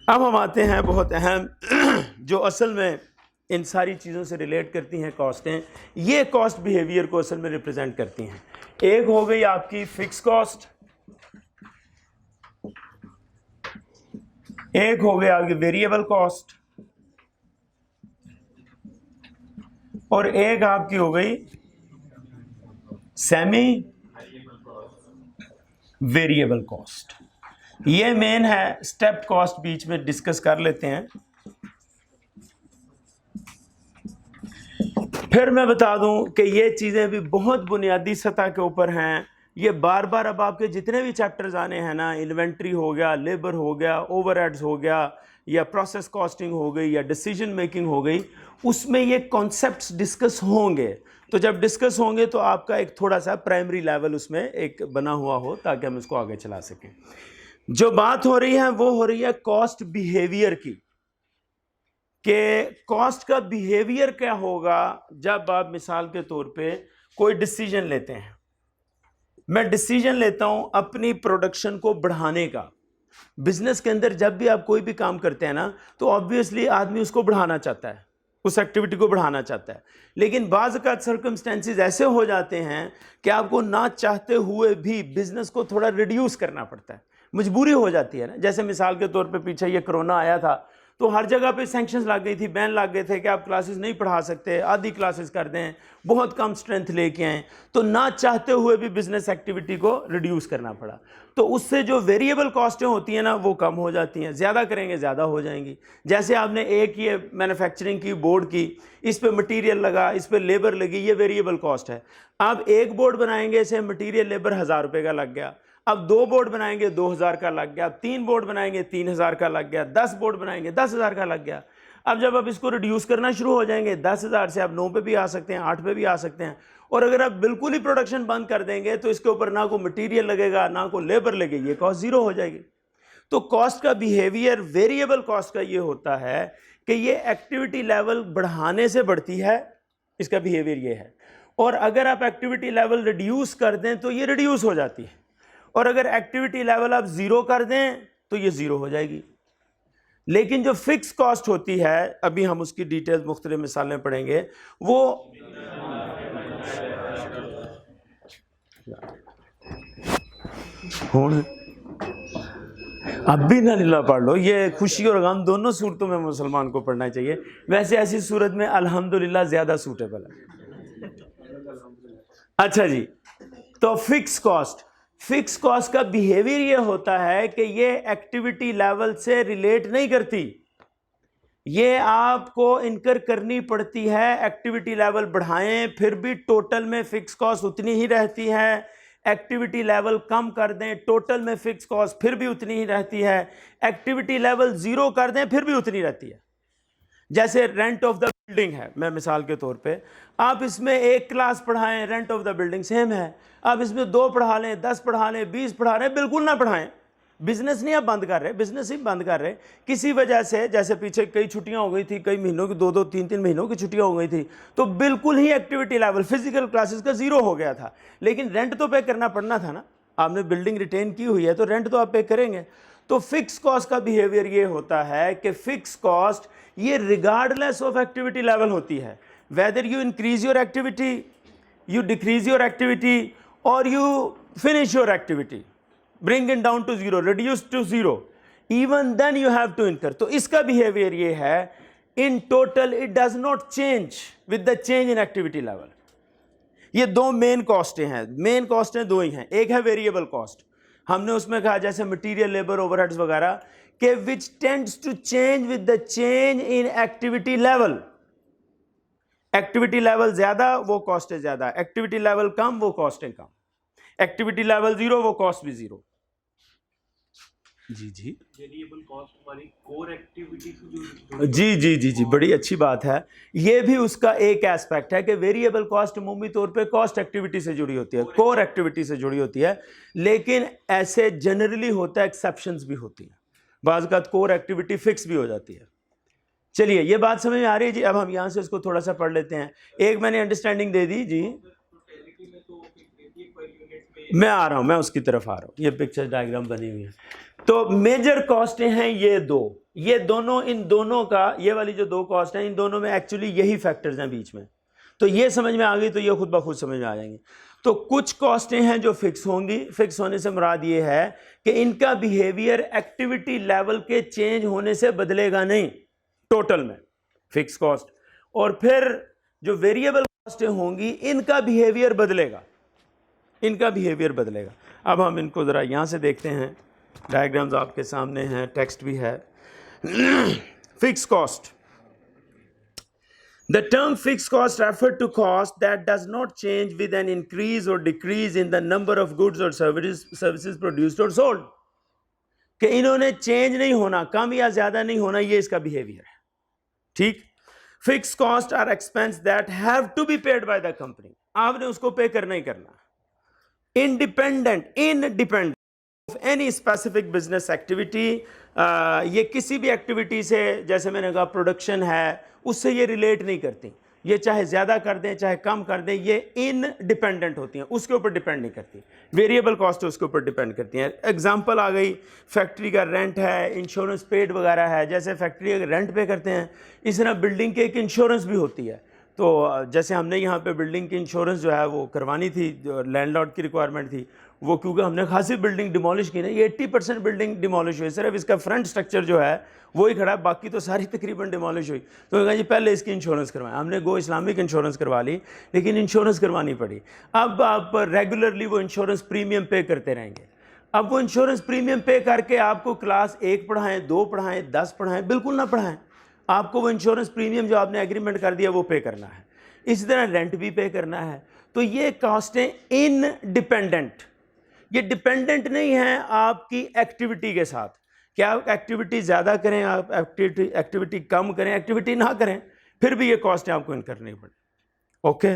[SPEAKER 1] अब हम आते हैं बहुत अहम जो असल में इन सारी चीज़ों से रिलेट करती हैं कॉस्टें, ये कॉस्ट बिहेवियर को असल में रिप्रेजेंट करती हैं। एक हो गई आपकी फिक्स कॉस्ट, एक हो गया आपकी वेरिएबल कॉस्ट, और एक आपकी हो गई सेमी वेरिएबल कॉस्ट। ये मेन है, स्टेप कॉस्ट बीच में डिस्कस कर लेते हैं। फिर मैं बता दूं कि ये चीज़ें भी बहुत बुनियादी सतह के ऊपर हैं। ये बार बार अब आपके जितने भी चैप्टर्स आने हैं ना, इन्वेंट्री हो गया, लेबर हो गया, ओवरहेड्स हो गया, या प्रोसेस कॉस्टिंग हो गई, या डिसीजन मेकिंग हो गई, उसमें ये कॉन्सेप्ट्स डिस्कस होंगे। तो जब डिस्कस होंगे तो आपका एक थोड़ा सा प्राइमरी लेवल उसमें एक बना हुआ हो ताकि हम इसको आगे चला सकें। जो बात हो रही है वो हो रही है कॉस्ट बिहेवियर की, कि कॉस्ट का बिहेवियर क्या होगा जब आप मिसाल के तौर पे कोई डिसीजन लेते हैं। मैं डिसीजन लेता हूं अपनी प्रोडक्शन को बढ़ाने का। बिजनेस के अंदर जब भी आप कोई भी काम करते हैं ना, तो ऑब्वियसली आदमी उसको बढ़ाना चाहता है, उस एक्टिविटी को बढ़ाना चाहता है। लेकिन बाज़ औक़ात सर्कमस्टेंसेस ऐसे हो जाते हैं कि आपको ना चाहते हुए भी बिजनेस को थोड़ा रिड्यूस करना पड़ता है, मजबूरी हो जाती है ना। जैसे मिसाल के तौर पे पीछे ये कोरोना आया था तो हर जगह पे सैंक्शंस लग गई थी, बैन लग गए थे कि आप क्लासेस नहीं पढ़ा सकते, आधी क्लासेस कर दें, बहुत कम स्ट्रेंथ लेके आएँ। तो ना चाहते हुए भी बिजनेस एक्टिविटी को रिड्यूस करना पड़ा। तो उससे जो वेरिएबल कॉस्टें होती हैं ना, वो कम हो जाती हैं। ज़्यादा करेंगे ज़्यादा हो जाएंगी। जैसे आपने एक ये मैन्युफैक्चरिंग की बोर्ड की, इस पर मटीरियल लगा, इस पर लेबर लगी, ये वेरिएबल कॉस्ट है। आप एक बोर्ड बनाएंगे, इसे मटीरियल लेबर 1000 रुपये का लग गया। अब 2 बोर्ड बनाएंगे 2000 का लग गया, 3 बोर्ड बनाएंगे 3000 का लग गया, 10 बोर्ड बनाएंगे 10,000 का लग गया। अब जब आप इसको रिड्यूस करना शुरू हो जाएंगे, 10,000 से आप 9 पे भी आ सकते हैं, 8 पे भी आ सकते हैं। और अगर आप बिल्कुल ही प्रोडक्शन बंद कर देंगे तो इसके ऊपर ना कोई मटीरियल लगेगा, ना कोई लेबर लगेगी, ये कॉस्ट जीरो हो जाएगी। तो कॉस्ट का बिहेवियर वेरिएबल कॉस्ट का ये होता है कि ये एक्टिविटी लेवल बढ़ाने से बढ़ती है, इसका बिहेवियर ये है। और अगर आप एक्टिविटी लेवल रिड्यूस कर दें तो ये रिड्यूस हो जाती है, और अगर एक्टिविटी लेवल आप जीरो कर दें तो ये जीरो हो जाएगी। लेकिन जो फिक्स कॉस्ट होती है, अभी हम उसकी डिटेल्स मुख्तलिफ मिसालें पढ़ेंगे, वो अब भी ना लीला पढ़ लो, ये खुशी और गम दोनों सूरतों में मुसलमान को पढ़ना चाहिए। वैसे ऐसी सूरत में अल्हम्दुलिल्लाह ज्यादा सूटेबल है। अच्छा जी, तो फिक्स कॉस्ट का बिहेवियर ये होता है कि ये एक्टिविटी लेवल से रिलेट नहीं करती, ये आपको इनकर करनी पड़ती है। एक्टिविटी लेवल बढ़ाएं फिर भी टोटल में फिक्स कॉस्ट उतनी ही रहती है, एक्टिविटी लेवल कम कर दें टोटल में फिक्स कॉस्ट फिर भी उतनी ही रहती है, एक्टिविटी लेवल जीरो कर दें फिर भी उतनी रहती है। जैसे रेंट ऑफ द बिल्डिंग है, मैं मिसाल के तौर पे, आप इसमें 1 क्लास पढ़ाएं, rent of the building same है। आप इसमें 2 पढ़ा लें, 10 पढ़ा लें, 20 पढ़ा लें, बिल्कुल ना पढ़ाएं। बिजनेस नहीं आप बंद कर रहे, बिजनेस ही बंद कर रहे किसी वजह से। जैसे पीछे कई छुट्टियां हो गई थी, कई महीनों की 2-2, 3-3 महीनों की छुट्टियां हो गई थी, तो बिल्कुल ही एक्टिविटी लेवल फिजिकल क्लासेस का जीरो हो गया था। लेकिन रेंट तो पे करना पड़ना था ना, आपने बिल्डिंग रिटेन की हुई है तो रेंट तो आप पे करेंगे। तो फिक्स कॉस्ट का बिहेवियर ये होता है कि फिक्स कॉस्ट ये रिगार्डलेस ऑफ एक्टिविटी लेवल होती है, whether you increase your activity, you decrease your activity, और you finish your activity, bring it down to zero, reduce to zero, even then you have to incur। तो इसका behaviour ये है, in total it does not change with the change in activity level। ये 2 main कॉस्टें हैं, main कॉस्टें 2 ही हैं। एक है variable cost, हमने उसमें कहा जैसे मटेरियल, लेबर, ओवरहेड्स वगैरह, कि which tends to change with the change in activity level. Activity level ज्यादा वो कॉस्ट है ज्यादा, एक्टिविटी लेवल कम वो कॉस्ट है कम, एक्टिविटी लेवल जीरो वो कॉस्ट भी जीरो। जी जी
[SPEAKER 2] वेरिएबल कॉस्ट हमारी कोर एक्टिविटी से
[SPEAKER 1] जी जी जी जी बड़ी अच्छी बात है। ये भी उसका एक एस्पेक्ट है कि वेरिएबल कॉस्ट अमूमी तौर पे कॉस्ट एक्टिविटी से जुड़ी होती है, कोर एक्टिविटी से जुड़ी होती है, लेकिन ऐसे जनरली होता है, एक्सेप्शंस भी होती हैं, बाज़ का कोर एक्टिविटी फिक्स भी हो जाती है। चलिए ये बात समझ में आ रही है जी। अब हम यहाँ से उसको थोड़ा सा पढ़ लेते हैं। एक मैंने अंडरस्टैंडिंग दे दी जी, मैं आ रहा हूँ, मैं उसकी तरफ आ रहा हूँ। ये पिक्चर डायग्राम बनी हुई है। तो मेजर कॉस्टें हैं ये दो, ये दोनों, इन दोनों का, ये वाली जो दो कॉस्ट हैं, इन दोनों में एक्चुअली यही फैक्टर्स हैं बीच में। तो ये समझ में आ गई तो ये खुद ब खुद समझ में आ जाएंगे। तो कुछ कॉस्टें हैं जो फिक्स होंगी, फिक्स होने से मुराद ये है कि इनका बिहेवियर एक्टिविटी लेवल के चेंज होने से बदलेगा नहीं, टोटल में फिक्स कॉस्ट। और फिर जो वेरिएबल कॉस्टें होंगी इनका बिहेवियर बदलेगा, इनका बिहेवियर बदलेगा। अब हम इनको ज़रा यहाँ से देखते हैं, डायग्राम्स आपके सामने हैं, टेक्स्ट भी है। Fix cost, the term fixed cost refer to cost that does not change with an increase or decrease in the number of goods or services produced or sold। कि इन्होंने चेंज नहीं होना, कम या ज्यादा नहीं होना, ये इसका बिहेवियर है। ठीक। Fix cost are expense that have to be paid by the company, आपने उसको पे करना ही करना। Independent of any specific business activity, ये किसी भी एक्टिविटी से, जैसे मैंने कहा प्रोडक्शन है, उससे ये रिलेट नहीं करती। ये चाहे ज़्यादा कर दें चाहे कम कर दें, ये इनडिपेंडेंट होती हैं, उसके ऊपर डिपेंड नहीं करती। वेरिएबल कॉस्ट उसके ऊपर डिपेंड करती हैं। एग्जांपल आ गई, फैक्ट्री का रेंट है, इंश्योरेंस पेड वगैरह है। जैसे फैक्ट्री अगर रेंट पे करते हैं, इस तरह बिल्डिंग के एक इंश्योरेंस भी होती है। तो जैसे हमने यहाँ पे बिल्डिंग की इंश्योरेंस जो है वो करवानी थी, जो लैंडलॉर्ड की रिक्वायरमेंट थी, वो क्योंकि हमने खासी बिल्डिंग डिमोलिश की ना, ये 80% बिल्डिंग डिमोलिश हुई, सिर्फ इसका फ्रंट स्ट्रक्चर जो है वो ही खड़ा है, बाकी तो सारी तकरीबन डिमोलिश हुई। तो कहा जी पहले इसकी इंश्योरेंस करवाएं। हमने गो इस्लामिक इंश्योरेंस करवा ली, लेकिन इंश्योरेंस करवानी पड़ी। अब आप रेगुलरली वो इंश्योरेंस प्रीमियम पे करते रहेंगे। अब वो इंश्योरेंस प्रीमियम पे करके आपको क्लास 1 पढ़ाएं, 2 पढ़ाएं, 10 पढ़ाएं, बिल्कुल ना पढ़ाएं, आपको वो इंश्योरेंस प्रीमियम जो आपने एग्रीमेंट कर दिया वो पे करना है। इसी तरह रेंट भी पे करना है। तो ये कॉस्टें इनडिपेंडेंट, ये डिपेंडेंट नहीं है आपकी एक्टिविटी के साथ। क्या आप एक्टिविटी ज़्यादा करें, आप एक्टिविटी कम करें, एक्टिविटी ना करें, फिर भी ये कॉस्टें आपको इनकर करनी पड़े। ओके।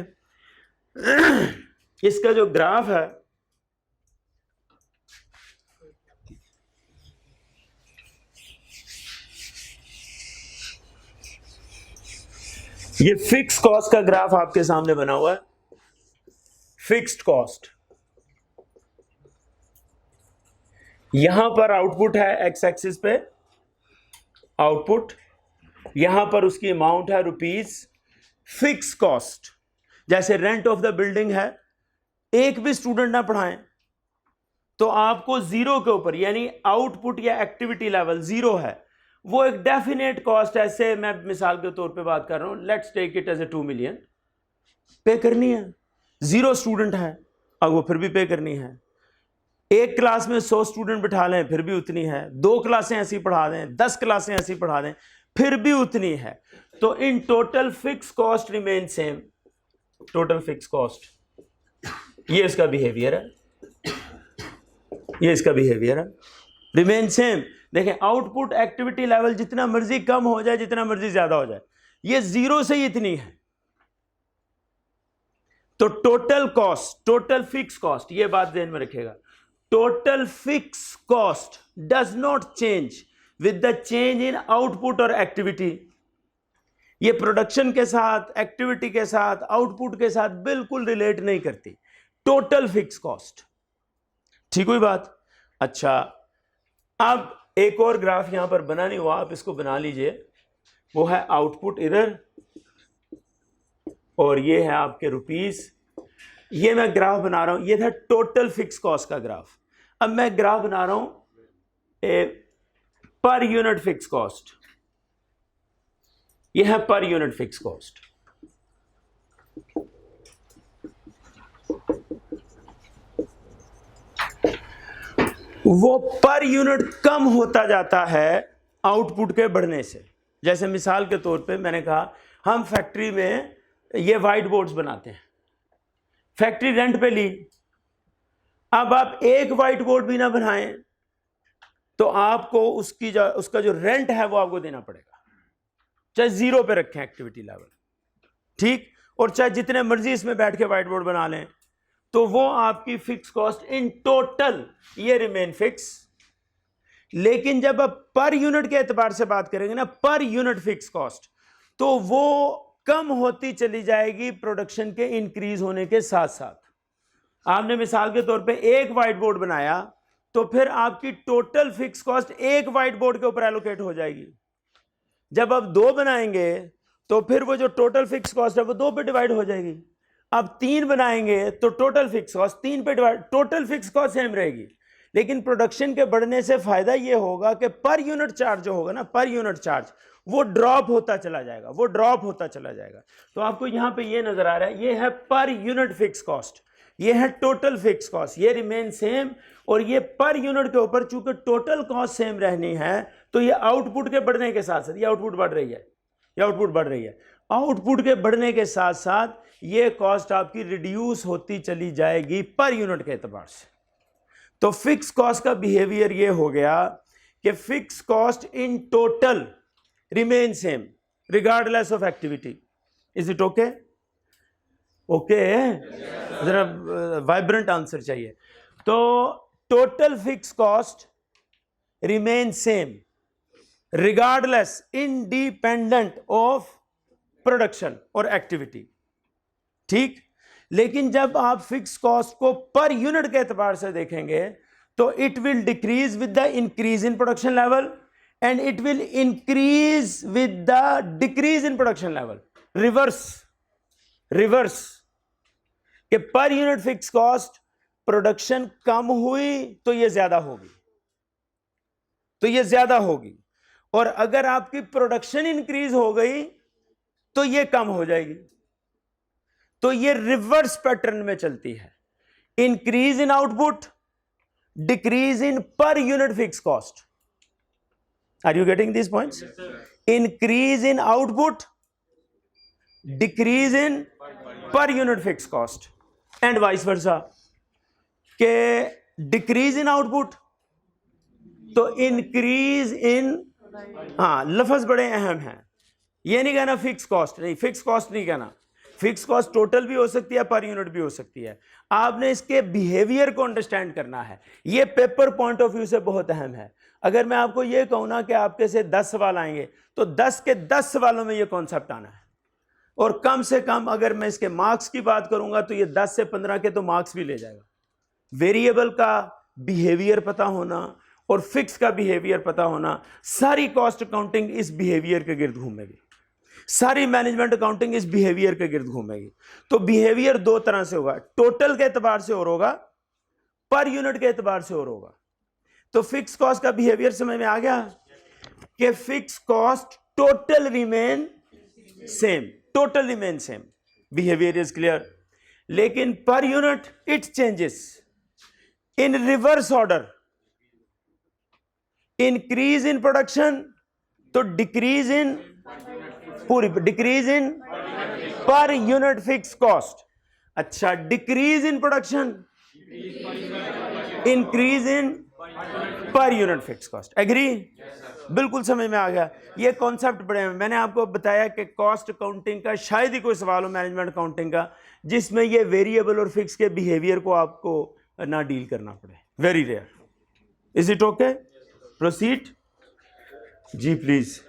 [SPEAKER 1] इसका जो ग्राफ है, ये फिक्स कॉस्ट का ग्राफ आपके सामने बना हुआ है। फिक्स्ड कॉस्ट, यहां पर आउटपुट है एक्स एक्सिस पे, आउटपुट, यहां पर उसकी अमाउंट है रुपीस। फिक्स कॉस्ट जैसे रेंट ऑफ द बिल्डिंग है, एक भी स्टूडेंट ना पढ़ाएं तो आपको जीरो के ऊपर, यानी आउटपुट या एक्टिविटी लेवल जीरो है, वो एक डेफिनेट कॉस्ट है। ऐसे मैं मिसाल के तौर पे बात कर रहा हूं, let's take it as a 2 million, pay करनी है। 0 स्टूडेंट है, अब वो फिर भी पे करनी है। एक क्लास में 100 स्टूडेंट बिठा लें फिर भी उतनी है, 2 क्लासें ऐसी पढ़ा दें, 10 क्लासें ऐसी पढ़ा दें, फिर भी उतनी है। तो in total fix cost remain same, total fix cost, ये इसका बिहेवियर है, ये इसका बिहेवियर है, रिमेन सेम। देखें आउटपुट एक्टिविटी लेवल जितना मर्जी कम हो जाए, जितना मर्जी ज्यादा हो जाए, ये 0 से ही इतनी है। तो total cost, total fix cost, ये बात ध्यान में रखिएगा, total fix cost does not change with the change in output और एक्टिविटी। ये प्रोडक्शन के साथ, एक्टिविटी के साथ, आउटपुट के साथ बिल्कुल रिलेट नहीं करती, टोटल फिक्स कॉस्ट। ठीक हुई बात? अच्छा, अब एक और ग्राफ यहां पर बना नहीं हुआ, आप इसको बना लीजिए। वो है आउटपुट इधर और ये है आपके रुपीस। ये मैं ग्राफ बना रहा हूं, ये था टोटल फिक्स कॉस्ट का ग्राफ। अब मैं ग्राफ बना रहा हूं पर यूनिट फिक्स कॉस्ट। ये है पर यूनिट फिक्स कॉस्ट। वो पर यूनिट कम होता जाता है आउटपुट के बढ़ने से। जैसे मिसाल के तौर पे मैंने कहा हम फैक्ट्री में ये वाइट बोर्ड्स बनाते हैं, फैक्ट्री रेंट पे ली। अब आप एक वाइट बोर्ड भी ना बनाएं तो आपको उसका जो रेंट है वो आपको देना पड़ेगा, चाहे 0 पे रखें एक्टिविटी लेवल, ठीक, और चाहे जितने मर्जी इसमें बैठ के वाइट बोर्ड बना लें, तो वो आपकी फिक्स कॉस्ट इन टोटल ये रिमेन फिक्स। लेकिन जब आप पर यूनिट के एतबार से बात करेंगे ना, पर यूनिट फिक्स कॉस्ट, तो वो कम होती चली जाएगी प्रोडक्शन के इंक्रीज होने के साथ साथ। आपने मिसाल के तौर पे एक व्हाइट बोर्ड बनाया तो फिर आपकी टोटल फिक्स कॉस्ट एक व्हाइट बोर्ड के ऊपर एलोकेट हो जाएगी। जब आप 2 बनाएंगे तो फिर वो जो टोटल फिक्स कॉस्ट है वो 2 पे डिवाइड हो जाएगी। अब 3 बनाएंगे तो टोटल फिक्स कॉस्ट 3 पे divide, total fix cost same रहेगी। लेकिन प्रोडक्शन के बढ़ने से फायदा ये होगा कि पर यूनिट चार्ज जो होगा ना, पर यूनिट चार्ज वो ड्रॉप होता चला जाएगा, वो ड्रॉप होता चला जाएगा। तो आपको यहां पे ये नजर आ रहा है, ये है पर यूनिट फिक्स कॉस्ट, ये है टोटल फिक्स कॉस्ट, ये रिमेन सेम। और ये पर यूनिट के ऊपर चूंकि टोटल कॉस्ट सेम रहनी है तो ये आउटपुट के बढ़ने के साथ साथ ये आउटपुट बढ़ रही है, ये आउटपुट बढ़ रही है। आउटपुट के बढ़ने के साथ साथ ये कॉस्ट आपकी रिड्यूस होती चली जाएगी पर यूनिट के एतबार से। तो फिक्स कॉस्ट का बिहेवियर ये हो गया कि fix cost in total remain same regardless of activity. Is it okay? Okay, जरा वाइब्रेंट आंसर चाहिए। तो total fix cost remain same regardless, independent of production और एक्टिविटी, ठीक। लेकिन जब आप फिक्स कॉस्ट को पर यूनिट के एतबार से देखेंगे तो it will decrease with the increase in production level and it will increase with the decrease in production level. Reverse कि per unit fix cost production कम हुई तो ये ज्यादा होगी, तो ये ज्यादा होगी, और अगर आपकी प्रोडक्शन इंक्रीज हो गई तो ये कम हो जाएगी। तो ये रिवर्स पैटर्न में चलती है, increase in output, decrease in per unit fix cost. Are you getting this points? Increase in output, decrease in per unit fix cost, and vice versa के डिक्रीज इन आउटपुट तो increase in, हाँ लफ्ज बड़े अहम हैं, ये नहीं कहना फिक्स कॉस्ट, नहीं फिक्स कॉस्ट नहीं कहना, फिक्स कॉस्ट टोटल भी हो सकती है, पर यूनिट भी हो सकती है। आपने इसके बिहेवियर को अंडरस्टैंड करना है, ये पेपर पॉइंट ऑफ व्यू से बहुत अहम है। अगर मैं आपको ये कहूँ ना कि आपके से 10 सवाल आएंगे तो 10 के 10 सवालों में ये कॉन्सेप्ट आना है, और कम से कम अगर मैं इसके मार्क्स की बात करूंगा तो ये 10 से 15 के तो मार्क्स भी ले जाएगा। वेरिएबल का बिहेवियर पता होना और फिक्स का बिहेवियर पता होना, सारी कॉस्ट अकाउंटिंग इस बिहेवियर के गिर्द घूमेगी, सारी मैनेजमेंट अकाउंटिंग इस बिहेवियर के गिर्द घूमेगी। तो बिहेवियर 2 तरह से होगा, टोटल के एतबार से और होगा, पर यूनिट के एतबार से और होगा। तो फिक्स कॉस्ट का बिहेवियर समझ में आ गया कि fix cost total remain same, total remain same, behaviour is clear. लेकिन per unit it changes in reverse order, increase in production तो डिक्रीज इन, पूरी decrease in per unit fix cost. अच्छा, decrease in production, increase in per unit fix cost. Agree? बिल्कुल समझ में आ गया। ये कॉन्सेप्ट बड़े हैं। मैंने आपको बताया कि कॉस्ट अकाउंटिंग का शायद ही कोई सवाल हो मैनेजमेंट अकाउंटिंग का जिसमें ये वेरिएबल और फिक्स के बिहेवियर को आपको ना डील करना पड़े, very rare. Is it okay? Proceed जी प्लीज।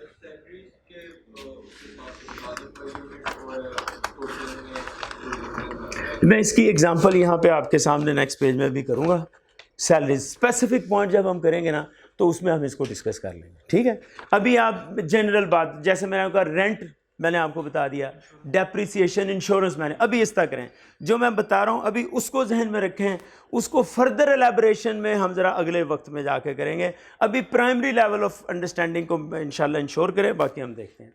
[SPEAKER 1] मैं इसकी एग्जांपल यहाँ पे आपके सामने नेक्स्ट पेज में भी करूँगा। सैलरी स्पेसिफिक पॉइंट जब हम करेंगे ना तो उसमें हम इसको डिस्कस कर लेंगे, ठीक है। अभी आप जनरल बात, जैसे मैंने कहा रेंट मैंने आपको बता दिया, डेप्रिसिएशन, इंश्योरेंस मैंने अभी इस तक करें, जो मैं बता रहा हूँ अभी उसको जहन में रखें, उसको फर्दर एलैबोरेशन में हम ज़रा अगले वक्त में जाके करेंगे। अभी प्राइमरी लेवल ऑफ अंडरस्टैंडिंग को इंशाल्लाह इंश्योर करें, बाकी हम देखते हैं।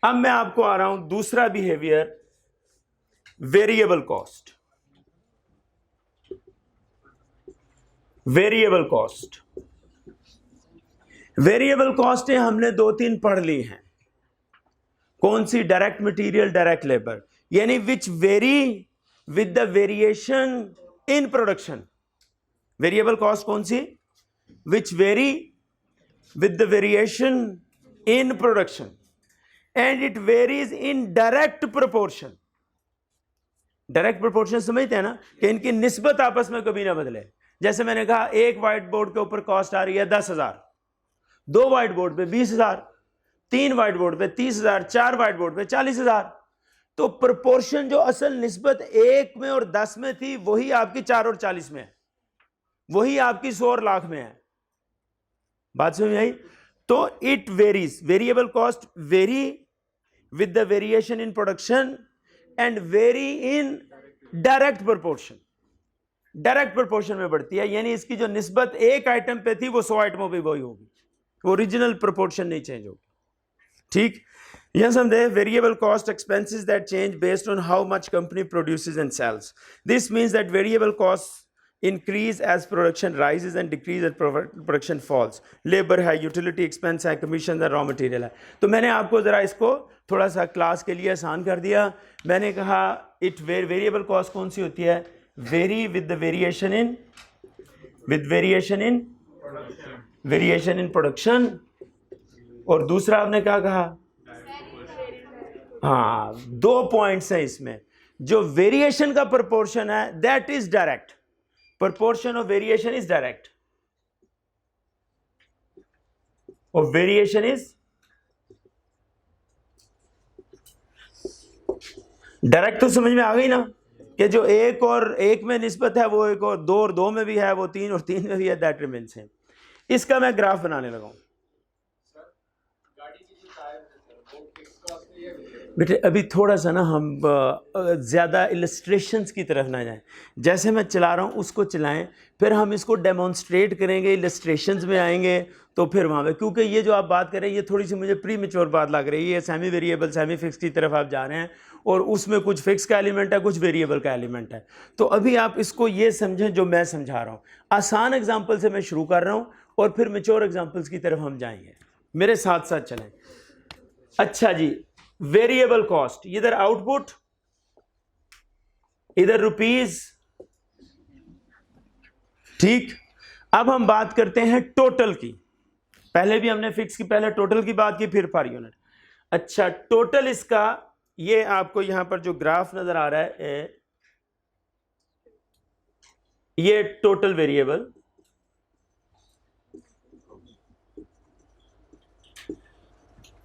[SPEAKER 1] अब मैं आपको आ रहा हूँ दूसरा behaviour, variable cost. Variable cost. Variable कॉस्टें हमने 2-3 पढ़ ली हैं। कौन सी? डायरेक्ट मटेरियल, डायरेक्ट लेबर, यानी which vary with the variation in production. Variable cost कौन सी? Which vary with the variation in production and it varies in direct proportion. Direct proportion समझते हैं ना, कि इनकी निस्बत आपस में कभी ना बदले। जैसे मैंने कहा, एक व्हाइट बोर्ड के ऊपर कॉस्ट आ रही है 10,000, 2 व्हाइट बोर्ड पे 20,000, 3 व्हाइट बोर्ड पे 30,000, 4 व्हाइट बोर्ड पे 40,000। तो प्रोपोर्शन जो असल निस्बत 1 में और 10 में थी, वही आपकी 4 और 40 में है, वही आपकी 100 और लाख में है। बात समझ में आई? तो it varies, variable cost very with the variation in production and very in direct proportion. Direct proportion में बढ़ती है, यानी इसकी जो निस्बत एक आइटम पे थी वो 100 आइटमों पे वही होगी, ओरिजिनल प्रोपोर्शन नहीं चेंज होगी। ठीक, यहां समझे, variable cost expenses that change based on how much company produces and sales. This means that variable cost increase as production rises and decrease as production falls. Labour है, utility expense है, commission है, raw material है। तो मैंने आपको ज़रा इसको थोड़ा सा क्लास के लिए आसान कर दिया। मैंने कहा इट वेरिएबल कॉस्ट कौन सी होती है? Very with the variation in, with variation in production. और दूसरा आपने क्या कहा? हाँ, 2 पॉइंट्स हैं इसमें। जो वेरिएशन का प्रोपोर्शन है that is direct, proportion of variation is direct, or variation is direct. तो समझ में आ गई ना, कि जो 1 और 1 में निस्बत है वो 1 और 2 और 2 में भी है, वो 3 और 3 में भी है, दैट रिमेंस सेम। इसका मैं ग्राफ बनाने लगा हूं। बेटे अभी थोड़ा सा ना हम ज़्यादा इलस्ट्रेशंस की तरफ ना जाएं। जैसे मैं चला रहा हूँ उसको चलाएं, फिर हम इसको डेमोन्स्ट्रेट करेंगे, इलस्ट्रेशंस में आएंगे, तो फिर वहाँ पे, क्योंकि ये जो आप बात कर रहे हैं ये थोड़ी सी मुझे प्री मेच्योर बात लग रही है। सेमी वेरिएबल सेमी फिक्स की तरफ आप जा रहे हैं, और उसमें कुछ फिक्स का एलिमेंट है, कुछ वेरिएबल का एलिमेंट है। तो अभी आप इसको ये समझें जो मैं समझा रहा हूँ। आसान एग्जाम्पल से मैं शुरू कर रहा हूँ और फिर मेच्योर एग्जाम्पल्स की तरफ हम जाएंगे, मेरे साथ साथ चलें। अच्छा जी, वेरिएबल कॉस्ट, इधर आउटपुट, इधर रुपीज। ठीक, अब हम बात करते हैं टोटल की। पहले भी हमने फिक्स की, पहले टोटल की बात की, फिर पर यूनिट। अच्छा, टोटल इसका, ये आपको यहां पर जो ग्राफ नजर आ रहा है, ये टोटल वेरिएबल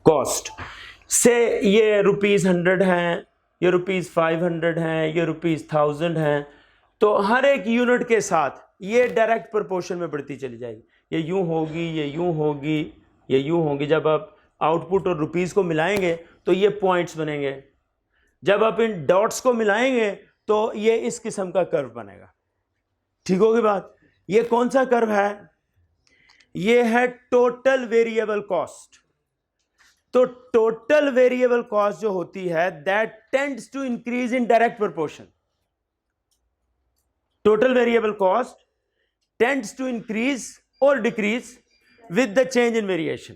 [SPEAKER 1] कॉस्ट से, ये ₹100 हैं, ये ₹500 हैं, ये ₹1000 हैं। तो हर एक यूनिट के साथ ये डायरेक्ट प्रोपोर्शन में बढ़ती चली जाएगी। ये यूं होगी, ये यूं होगी, ये यूं होगी। जब आप आउटपुट और रुपीस को मिलाएंगे तो ये पॉइंट्स बनेंगे। जब आप इन डॉट्स को मिलाएंगे तो ये इस किस्म का कर्व बनेगा। ठीक होगी बात? ये कौन सा कर्व है? ये है टोटल वेरिएबल कॉस्ट। तो टोटल वेरिएबल कॉस्ट जो होती है that tends to increase in direct proportion. Total variable cost tends to increase और decrease with the change in variation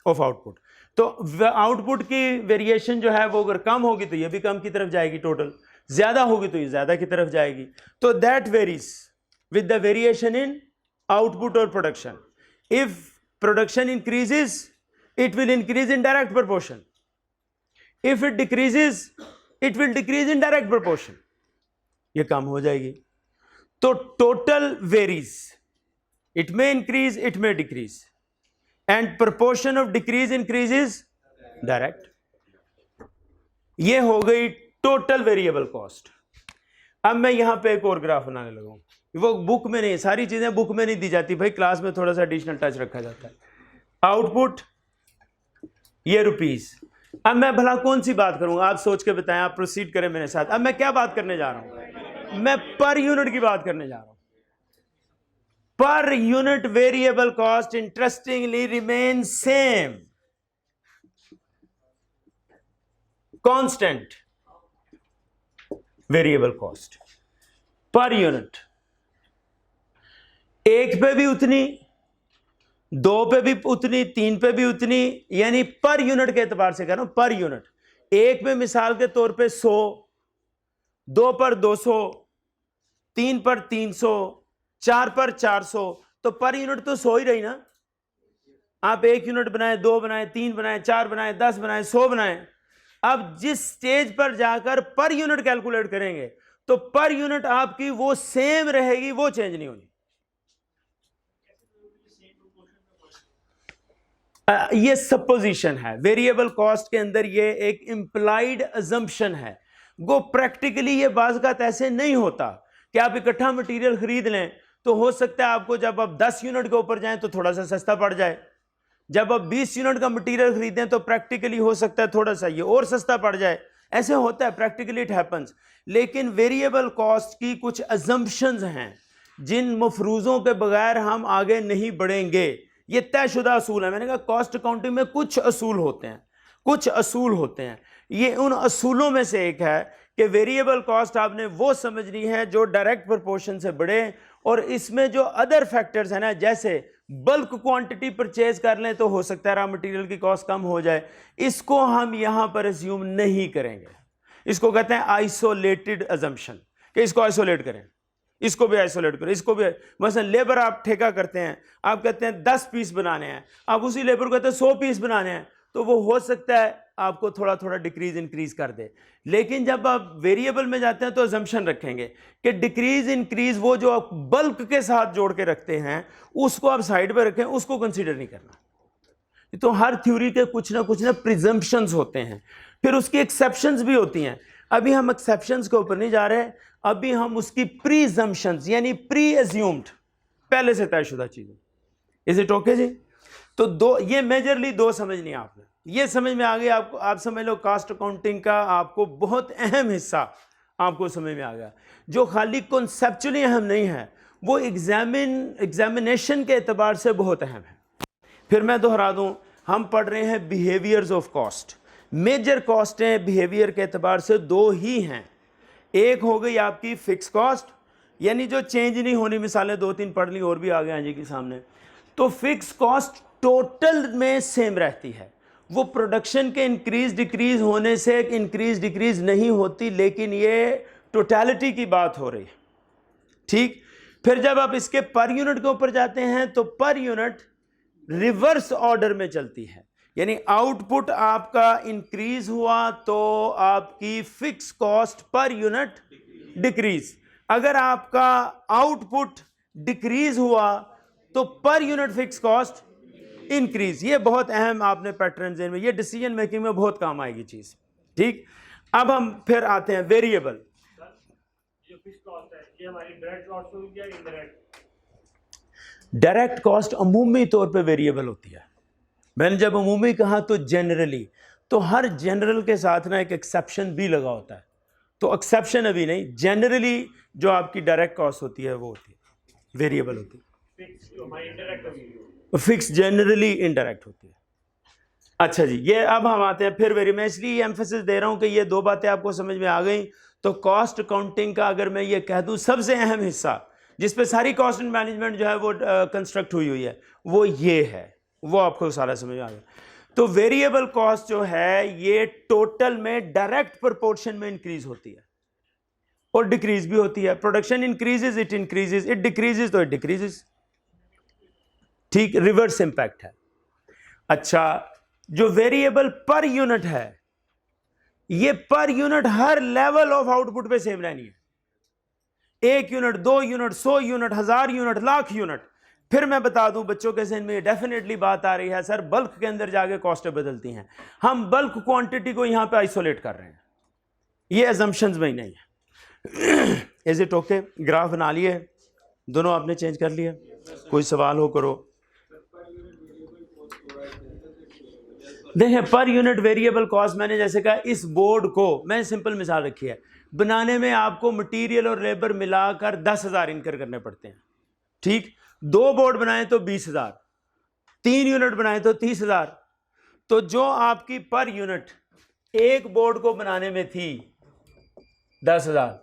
[SPEAKER 1] of output. तो आउटपुट की वेरिएशन जो है वो अगर कम होगी तो ये भी कम की तरफ जाएगी, टोटल ज्यादा होगी तो ये ज्यादा की तरफ जाएगी। तो that varies with the variation in output और production. If production increases it will increase in direct proportion. If it decreases, it will decrease in direct proportion. ये कम हो जाएगी। तो total varies. It may increase, it may decrease. And proportion of decrease increases direct. ये हो गई total variable cost. अब मैं यहां पे एक और ग्राफ बनाने लगा हूं। वो बुक में नहीं, सारी चीजें बुक में नहीं दी जाती भाई, क्लास में थोड़ा सा एडिशनल टच रखा जाता है। आउटपुट, ये रुपीस। अब मैं भला कौन सी बात करूंगा, आप सोच के बताएं, आप प्रोसीड करें मेरे साथ। अब मैं क्या बात करने जा रहा हूं? मैं पर यूनिट की बात करने जा रहा हूं। पर unit variable cost interestingly remain same, constant variable cost per unit. 1 पे भी उतनी, 2 पे भी उतनी, 3 पे भी उतनी, यानी पर यूनिट के एतबार से कह रहा हूं, पर यूनिट। 1 पे मिसाल के तौर पे 100, 2 पर 200, 3 पर 300, 4 पर 400, तो पर यूनिट तो 100 ही रही ना। आप 1 यूनिट बनाए, 2 बनाए, 3 बनाए, 4 बनाए, 10 बनाए, 100 बनाए। अब जिस स्टेज पर जाकर पर यूनिट कैलकुलेट करेंगे तो पर यूनिट आपकी वो सेम रहेगी, वो चेंज नहीं होनी। ये सपोजिशन है, वेरिएबल कॉस्ट के अंदर ये एक इंप्लाइड अजम्पशन है। वो प्रैक्टिकली ये बाज़ ऐसे नहीं होता कि आप इकट्ठा मटेरियल खरीद लें तो हो सकता है आपको जब आप 10 यूनिट के ऊपर जाएं तो थोड़ा सा सस्ता पड़ जाए, जब आप 20 यूनिट का मटेरियल खरीदें तो प्रैक्टिकली हो सकता है थोड़ा सा ये और सस्ता पड़ जाए। ऐसे होता है, प्रैक्टिकली इट हैपन्स। लेकिन वेरिएबल कॉस्ट की कुछ अजम्पशंस हैं जिन मफरूज़ों के बगैर हम आगे नहीं बढ़ेंगे। ये तयशुदा असूल है। मैंने कहा कॉस्ट अकाउंटिंग में कुछ असूल होते हैं, कुछ असूल होते हैं। ये उन असूलों में से एक है कि वेरिएबल कॉस्ट आपने वो समझनी है जो डायरेक्ट प्रोपोर्शन से बढ़े, और इसमें जो अदर फैक्टर्स हैं ना, जैसे बल्क क्वांटिटी परचेज कर लें तो हो सकता है रॉ मटेरियल की कॉस्ट कम हो जाए, इसको हम यहां पर अस्यूम नहीं करेंगे। इसको कहते हैं आइसोलेटेड अजम्पशन, कि इसको आइसोलेट करें, इसको भी आइसोलेट करें, इसको भी। मसलन लेबर आप ठेका करते हैं, आप कहते हैं 10 पीस बनाने हैं, आप उसी लेबर को कहते हैं 100 पीस बनाने हैं, तो वो हो सकता है आपको थोड़ा थोड़ा डिक्रीज इंक्रीज कर दे। लेकिन जब आप वेरिएबल में जाते हैं तो अजम्पशन रखेंगे कि डिक्रीज इंक्रीज वो जो आप बल्क के साथ जोड़ के रखते हैं उसको आप साइड पे रखें, उसको कंसीडर नहीं करना। तो हर थ्योरी के कुछ ना प्रिजम्पशंस होते हैं, फिर उसकी एक्सेप्शंस भी होती हैं। अभी हम एक्सेप्शंस के ऊपर नहीं जा रहे, अभी हम उसकी प्रीजम्पशंस यानी प्री एज्यूम्ड, पहले से तयशुदा चीजें। इज इट ओके जी? तो दो, ये मेजरली दो समझनी आपने, ये समझ में आ गई आपको। आप समझ लो कॉस्ट अकाउंटिंग का आपको बहुत अहम हिस्सा आपको समझ में आ गया, जो खाली कॉन्सेप्चुअली अहम नहीं है, वो एग्जामिनेशन के एतबार से बहुत अहम है। फिर मैं दोहरा दूं, हम पढ़ रहे हैं बिहेवियर्स ऑफ कॉस्ट। मेजर कॉस्टें बिहेवियर के एतबार से दो ही हैं। एक हो गई आपकी फिक्स कॉस्ट, यानी जो चेंज नहीं होनी, मिसालें 2-3 पढ़ ली और भी आ गए हैं जी के सामने। तो फिक्स कॉस्ट टोटल में सेम रहती है, वो प्रोडक्शन के इंक्रीज डिक्रीज होने से इंक्रीज डिक्रीज नहीं होती, लेकिन ये टोटलिटी की बात हो रही है, ठीक। फिर जब आप इसके पर यूनिट के ऊपर जाते हैं तो पर यूनिट रिवर्स ऑर्डर में चलती है, यानी आउटपुट आपका इंक्रीज हुआ तो आपकी fix cost per unit decrease, अगर आपका आउटपुट डिक्रीज हुआ तो पर यूनिट फिक्स कॉस्ट इंक्रीज। ये बहुत अहम आपने पैटर्न में, ये डिसीजन मेकिंग में बहुत काम आएगी चीज, ठीक। अब हम फिर आते हैं वेरिएबल।
[SPEAKER 2] जो फिक्स कॉस्ट है ये हमारी डायरेक्ट कॉस्ट होगी या इनडायरेक्ट?
[SPEAKER 1] डायरेक्ट कॉस्ट अमूमी तौर पे वेरिएबल होती है। मैंने जब अमूमी कहा तो जनरली, तो हर जनरल के साथ ना एक एक्सेप्शन भी लगा होता है, तो एक्सेप्शन अभी नहीं, जनरली जो आपकी डायरेक्ट कॉस्ट होती है वो होती है वेरिएबल होती है।
[SPEAKER 2] फिक्स जो हमारी इनडायरेक्ट होगी,
[SPEAKER 1] फिक्स जनरली इनडायरेक्ट होती है। अच्छा जी, ये अब हम आते हैं फिर मैं इसलिए एम्फेसिस दे रहा हूं कि ये दो बातें आपको समझ में आ गई। तो कॉस्ट अकाउंटिंग का अगर मैं ये कह दूं सबसे अहम हिस्सा जिस पे सारी कॉस्ट एंड मैनेजमेंट जो है वो कंस्ट्रक्ट हुई है, वो ये है, वो आपको सारा समझ में आ गया। तो वेरिएबल कॉस्ट जो है ये टोटल में डायरेक्ट प्रोपोर्शन में इंक्रीज होती है और डिक्रीज भी होती है। Production increases it increases, it decreases तो इट डिक्रीजेज, ठीक, रिवर्स इंपैक्ट है। अच्छा, जो वेरिएबल पर यूनिट है, ये per unit her level of output पे सेम रहनी है। 1 unit, 2 unit, 100 unit, 1000 unit, lakh unit. फिर मैं बता दूं बच्चों के ज़हन में डेफिनेटली बात आ रही है, सर बल्क के अंदर जाके कॉस्टें बदलती हैं। हम बल्क क्वांटिटी को यहां पे आइसोलेट कर रहे हैं, ये अजम्पशंस में ही नहीं है। Is it okay? ग्राफ बना लिए दोनों, आपने चेंज कर लिया, कोई सवाल हो करो। देखें पर यूनिट वेरिएबल कॉस्ट, मैंने जैसे कहा इस बोर्ड को, मैंने सिंपल मिसाल रखी है, बनाने में आपको मटेरियल और लेबर मिलाकर 10,000 इनकर करने पड़ते हैं, ठीक। 2 बोर्ड बनाए तो 20,000, 3 यूनिट बनाए तो 30,000। तो जो आपकी पर यूनिट एक बोर्ड को बनाने में थी 10,000,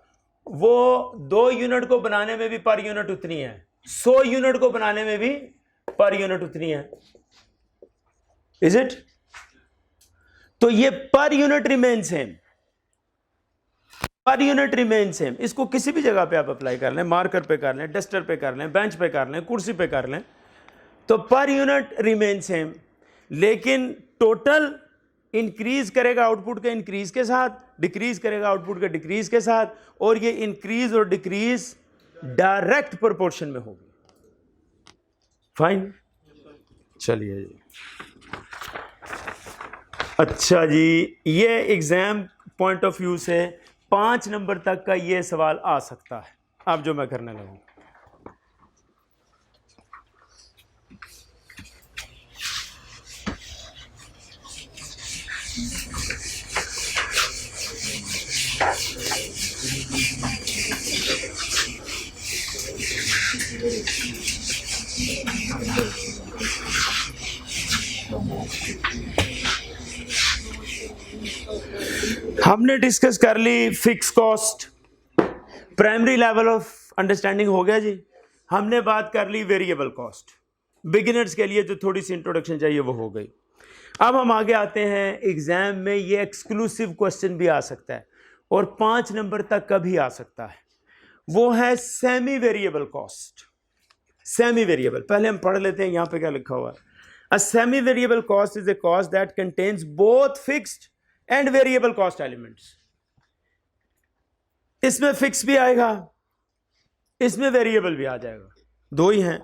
[SPEAKER 1] वो 2 यूनिट को बनाने में भी पर यूनिट उतनी है 100 यूनिट को बनाने में भी पर यूनिट उतनी है, इज इट? तो ये पर unit remain same, per unit remain same. इसको किसी भी जगह पे आप अप्लाई कर लें, मार्कर पे कर लें, डस्टर पे कर लें, बेंच पे कर लें, कुर्सी पे कर लें, तो पर यूनिट रिमेन सेम, लेकिन टोटल इंक्रीज करेगा आउटपुट के इंक्रीज के साथ, डिक्रीज करेगा आउटपुट के डिक्रीज के साथ, और ये इंक्रीज और डिक्रीज डायरेक्ट प्रोपोर्शन में होगी। फाइन, चलिए जी। अच्छा जी, ये एग्जाम पॉइंट ऑफ व्यू से 5 नंबर तक का ये सवाल आ सकता है। अब जो मैं करने लगा, हमने डिस्कस कर ली fix cost, primary level of understanding हो गया जी। हमने बात कर ली वेरिएबल कॉस्ट, बिगिनर्स के लिए जो थोड़ी सी इंट्रोडक्शन चाहिए वो हो गई। अब हम आगे आते हैं, एग्जाम में ये एक्सक्लूसिव क्वेश्चन भी आ सकता है और 5 नंबर तक का भी आ सकता है, वो है semi variable cost. Semi variable पहले हम पढ़ लेते हैं, यहां पे क्या लिखा हुआ है। A semi variable cost is a cost that contains both fixed and variable cost elements. इसमें फिक्स भी आएगा, इसमें वेरिएबल भी आ जाएगा, दो ही हैं।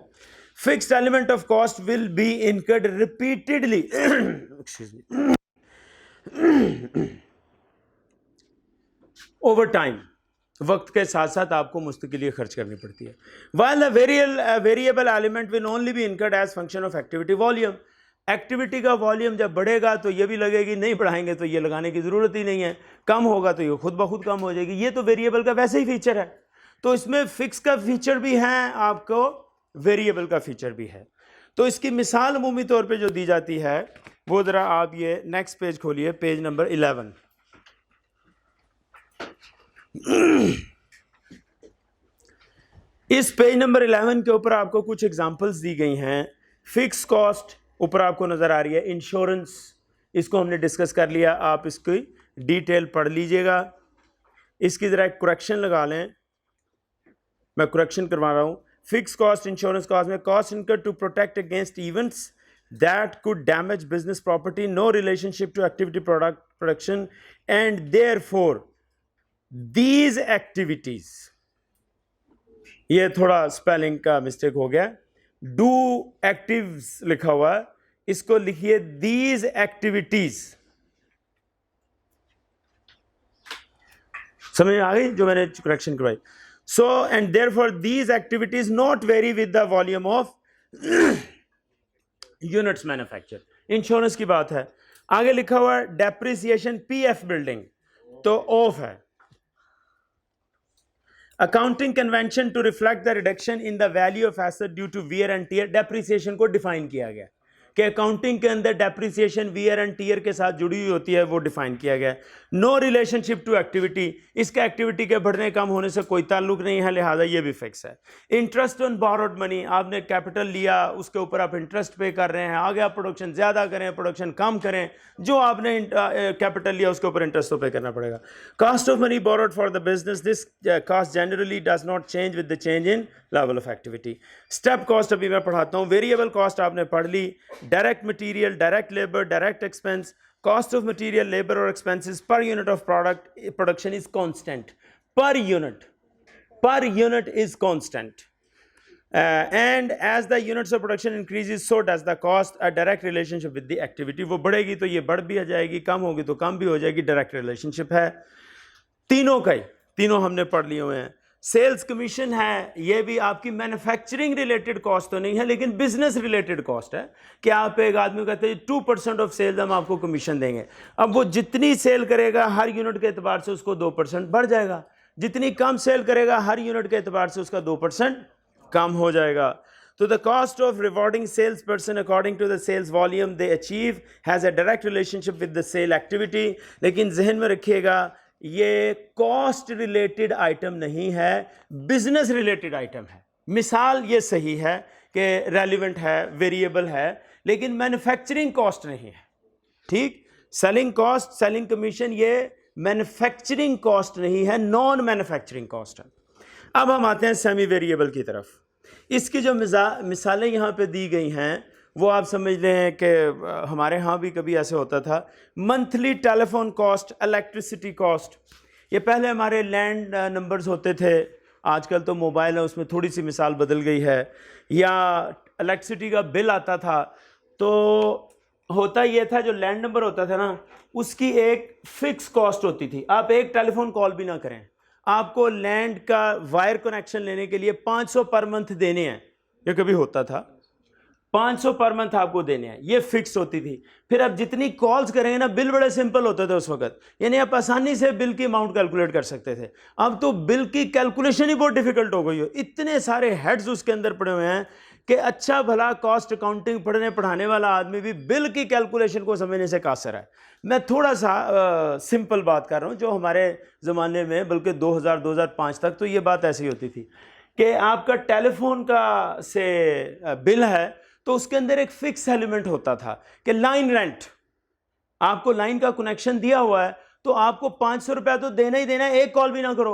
[SPEAKER 1] Fixed element of cost will be incurred repeatedly excuse me over time, वक्त के साथ साथ आपको मुस्तकिल खर्च करनी पड़ती है। while a variable element will only be incurred as function of activity volume, activity का वॉल्यूम जब बढ़ेगा तो ये भी लगेगी, नहीं बढ़ाएंगे तो ये लगाने की ज़रूरत ही नहीं है, कम होगा तो ये खुद ब खुद कम हो जाएगी। ये तो वेरिएबल का वैसे ही फीचर है, तो इसमें फिक्स का फीचर भी है, आपको वेरिएबल का फीचर भी है। तो इसकी मिसाल अमूमी तौर पे जो दी जाती है वो ज़रा आप ये नेक्स्ट पेज खोलिए, पेज नंबर 11। इस पेज नंबर 11 के ऊपर आपको कुछ एग्जांपल्स दी गई हैं। फिक्स कॉस्ट ऊपर आपको नजर आ रही है, इंश्योरेंस इसको हमने डिस्कस कर लिया, आप इसकी डिटेल पढ़ लीजिएगा। इसकी जरा एक करेक्शन लगा लें, मैं करेक्शन करवा रहा हूं। फिक्स कॉस्ट इंश्योरेंस कॉस्ट में cost incurred to protect against events that could damage business property, no relationship to activity production and therefore these activities, ये थोड़ा स्पेलिंग का मिस्टेक हो गया, डू एक्टिव्स लिखा हुआ है, इसको लिखिए दीज एक्टिविटीज। समझ में आ गई जो मैंने करेक्शन करवाई। So and therefore these activities not very with the volume of units manufacture. Insurance की बात है, आगे लिखा हुआ है डेप्रिसिएशन पीएफ बिल्डिंग, तो ऑफ है। Accounting convention to reflect the reduction in the value of asset due to wear and tear, depreciation को डिफाइन किया गया कि अकाउंटिंग के अंदर डेप्रिसिएशन वियर एंड टियर के साथ जुड़ी हुई होती है, वो डिफाइन किया गया। नो रिलेशनशिप टू एक्टिविटी, इसका एक्टिविटी के बढ़ने कम होने से कोई ताल्लुक नहीं है, लिहाजा ये भी फिक्स है। इंटरेस्ट ऑन बोरोड मनी, आपने कैपिटल लिया, उसके ऊपर आप इंटरेस्ट पे कर रहे हैं, आगे आप प्रोडक्शन ज़्यादा करें, प्रोडक्शन कम करें, जो आपने कैपिटल लिया उसके ऊपर इंटरेस्ट तो पे करना पड़ेगा। Cost of money borrowed for the business, this cost generally does not change with the change in level of activity. Step cost अभी मैं पढ़ाता हूँ। वेरिएबल कॉस्ट आपने पढ़ ली, direct material, direct labour, direct expense. Cost of material, labour और expenses per unit of production is constant, per unit is constant, and as the units of production increases so does the cost, a direct relationship with the activity. वो बढ़ेगी तो ये बढ़ भी आ जाएगी, कम होगी तो कम भी हो जाएगी, डायरेक्ट रिलेशनशिप है। तीनों हमने पढ़ लिए हुए हैं। सेल्स कमीशन है, ये भी आपकी मैन्युफैक्चरिंग रिलेटेड कॉस्ट तो नहीं है, लेकिन बिजनेस रिलेटेड कॉस्ट है कि आप एक आदमी कहते हैं 2% ऑफ सेल्स हम आपको कमीशन देंगे। अब वो जितनी सेल करेगा हर यूनिट के एतबार से उसको 2% बढ़ जाएगा, जितनी कम सेल करेगा हर यूनिट के एतबार से उसका 2% कम हो जाएगा। तो the cost of rewarding sales person according to the sales volume they achieve has a direct relationship with the sale activity. लेकिन जहन में रखिएगा ये कॉस्ट रिलेटेड आइटम नहीं है, बिजनेस रिलेटेड आइटम है। मिसाल ये सही है कि रेलिवेंट है, वेरिएबल है, लेकिन मैन्युफैक्चरिंग कॉस्ट नहीं है। ठीक, सेलिंग कॉस्ट, सेलिंग कमीशन ये मैन्युफैक्चरिंग कॉस्ट नहीं है, नॉन मैन्युफैक्चरिंग कॉस्ट है। अब हम आते हैं सेमी वेरिएबल की तरफ। इसकी जो मिसालें यहाँ पे दी गई हैं वो आप समझ लें कि हमारे यहाँ भी कभी ऐसे होता था। Monthly telephone cost, electricity cost, ये पहले हमारे लैंड नंबर्स होते थे, आजकल तो मोबाइल है, उसमें थोड़ी सी मिसाल बदल गई है। या इलेक्ट्रिसिटी का बिल आता था तो होता ये था, जो लैंड नंबर होता था ना उसकी एक फिक्स कॉस्ट होती थी। आप एक टेलीफोन कॉल भी ना करें, आपको लैंड का वायर कनेक्शन लेने के लिए 500 पर मंथ देने हैं, ये कभी होता था 500 पर मंथ आपको देने हैं, ये फिक्स होती थी। फिर आप जितनी कॉल्स करेंगे ना, बिल बड़े सिंपल होते थे उस वक्त, यानी आप आसानी से बिल की अमाउंट कैलकुलेट कर सकते थे। अब तो बिल की कैलकुलेशन ही बहुत डिफिकल्ट हो गई हो, इतने सारे हेड्स उसके अंदर पड़े हुए हैं कि अच्छा भला कॉस्ट अकाउंटिंग पढ़ने पढ़ाने वाला आदमी भी बिल की कैलकुलेशन को समझने से कासर है। मैं थोड़ा सा सिंपल बात कर रहा हूँ, जो हमारे ज़माने में बल्कि 2000-2005 तक तो ये बात ऐसी होती थी कि आपका टेलीफोन का से बिल है तो उसके अंदर एक फिक्स एलिमेंट होता था कि लाइन रेंट, आपको लाइन का कनेक्शन दिया हुआ है तो आपको 500 रुपया तो देना ही देना है, एक कॉल भी ना करो।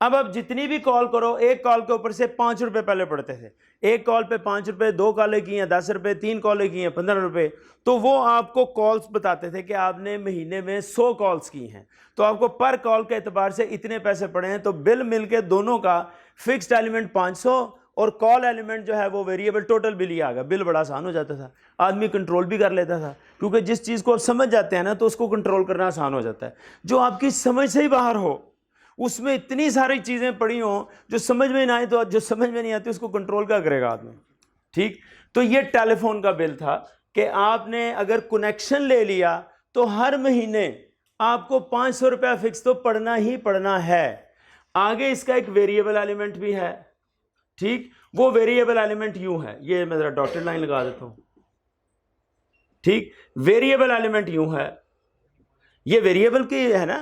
[SPEAKER 1] अब आप जितनी भी कॉल करो, एक कॉल के ऊपर से 5 रुपये पहले पड़ते थे, एक कॉल पे 5 रुपये, 2 कॉलें की हैं 10 रुपये, 3 कॉलें की हैं 15 रुपये, तो वो आपको कॉल्स बताते थे कि आपने महीने में 100 कॉल्स की हैं तो आपको पर कॉल के एतबार से इतने पैसे पड़े हैं। तो बिल मिलके दोनों का फिक्स्ड एलिमेंट 500 और कॉल एलिमेंट जो है वो वेरिएबल, टोटल बिल ही आ गया। बिल बड़ा आसान हो जाता था, आदमी कंट्रोल भी कर लेता था, क्योंकि जिस चीज़ को आप समझ जाते हैं ना तो उसको कंट्रोल करना आसान हो जाता है। जो आपकी समझ से ही बाहर हो, उसमें इतनी सारी चीज़ें पड़ी हों जो समझ में ना आए, तो जो समझ में नहीं आती उसको कंट्रोल क्या करेगा आदमी। ठीक, तो ये टेलीफोन का बिल था कि आपने अगर कनेक्शन ले लिया तो हर महीने आपको 500 रुपया फिक्स तो पड़ना ही पड़ना है। आगे इसका एक वेरिएबल एलिमेंट भी है। ठीक, वो वेरिएबल एलिमेंट यूं है, ये मैं जरा डॉटेड लाइन लगा देता हूं। ठीक, वेरिएबल एलिमेंट यूं है, ये वेरिएबल की है ना,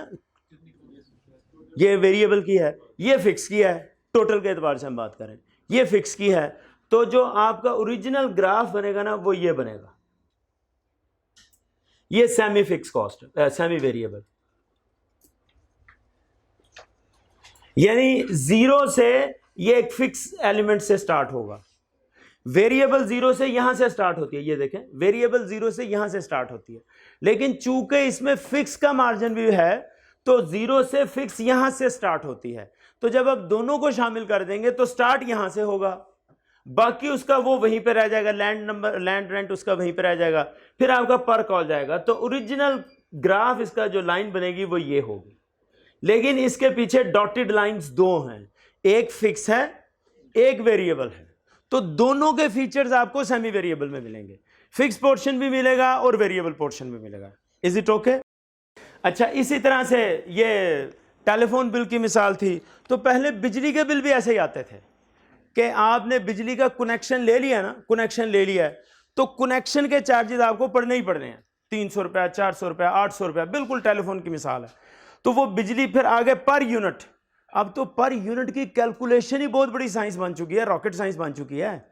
[SPEAKER 1] ये वेरिएबल की है, ये फिक्स की है, टोटल के एतबार से हम बात करें, ये फिक्स की है। तो जो आपका ओरिजिनल ग्राफ बनेगा ना वो ये बनेगा, ये semi fix cost, semi variable, यानी जीरो से ये एक फिक्स एलिमेंट से स्टार्ट होगा। वेरिएबल जीरो से यहां से स्टार्ट होती है, ये देखें वेरिएबल जीरो से यहां से स्टार्ट होती है, लेकिन चूंकि इसमें फिक्स का मार्जिन भी है तो जीरो से फिक्स यहां से स्टार्ट होती है। तो जब आप दोनों को शामिल कर देंगे तो स्टार्ट यहां से होगा, बाकी उसका वो वहीं पे रह जाएगा, लैंड नंबर, लैंड रेंट उसका वहीं पे रह जाएगा, फिर आपका पर कॉल जाएगा। तो ओरिजिनल ग्राफ इसका जो लाइन बनेगी वो ये होगी, लेकिन इसके पीछे डॉटेड लाइंस दो हैं, एक फिक्स है एक वेरिएबल है, तो दोनों के फीचर्स आपको सेमी वेरिएबल में मिलेंगे, फिक्स पोर्शन भी मिलेगा और वेरिएबल पोर्शन भी मिलेगा। Is it okay? अच्छा, इसी तरह से ये टेलीफोन बिल की मिसाल थी, तो पहले बिजली के बिल भी ऐसे ही आते थे कि आपने बिजली का कनेक्शन ले लिया ना, कनेक्शन ले लिया है तो कनेक्शन के चार्जेस आपको पड़ने ही पड़ने हैं, 300 रुपया, 400 रुपया, 800 रुपया, बिल्कुल टेलीफोन की मिसाल है। तो वो बिजली फिर आगे पर यूनिट, अब तो पर यूनिट की कैलकुलेशन ही बहुत बड़ी साइंस बन चुकी है, रॉकेट साइंस बन चुकी है।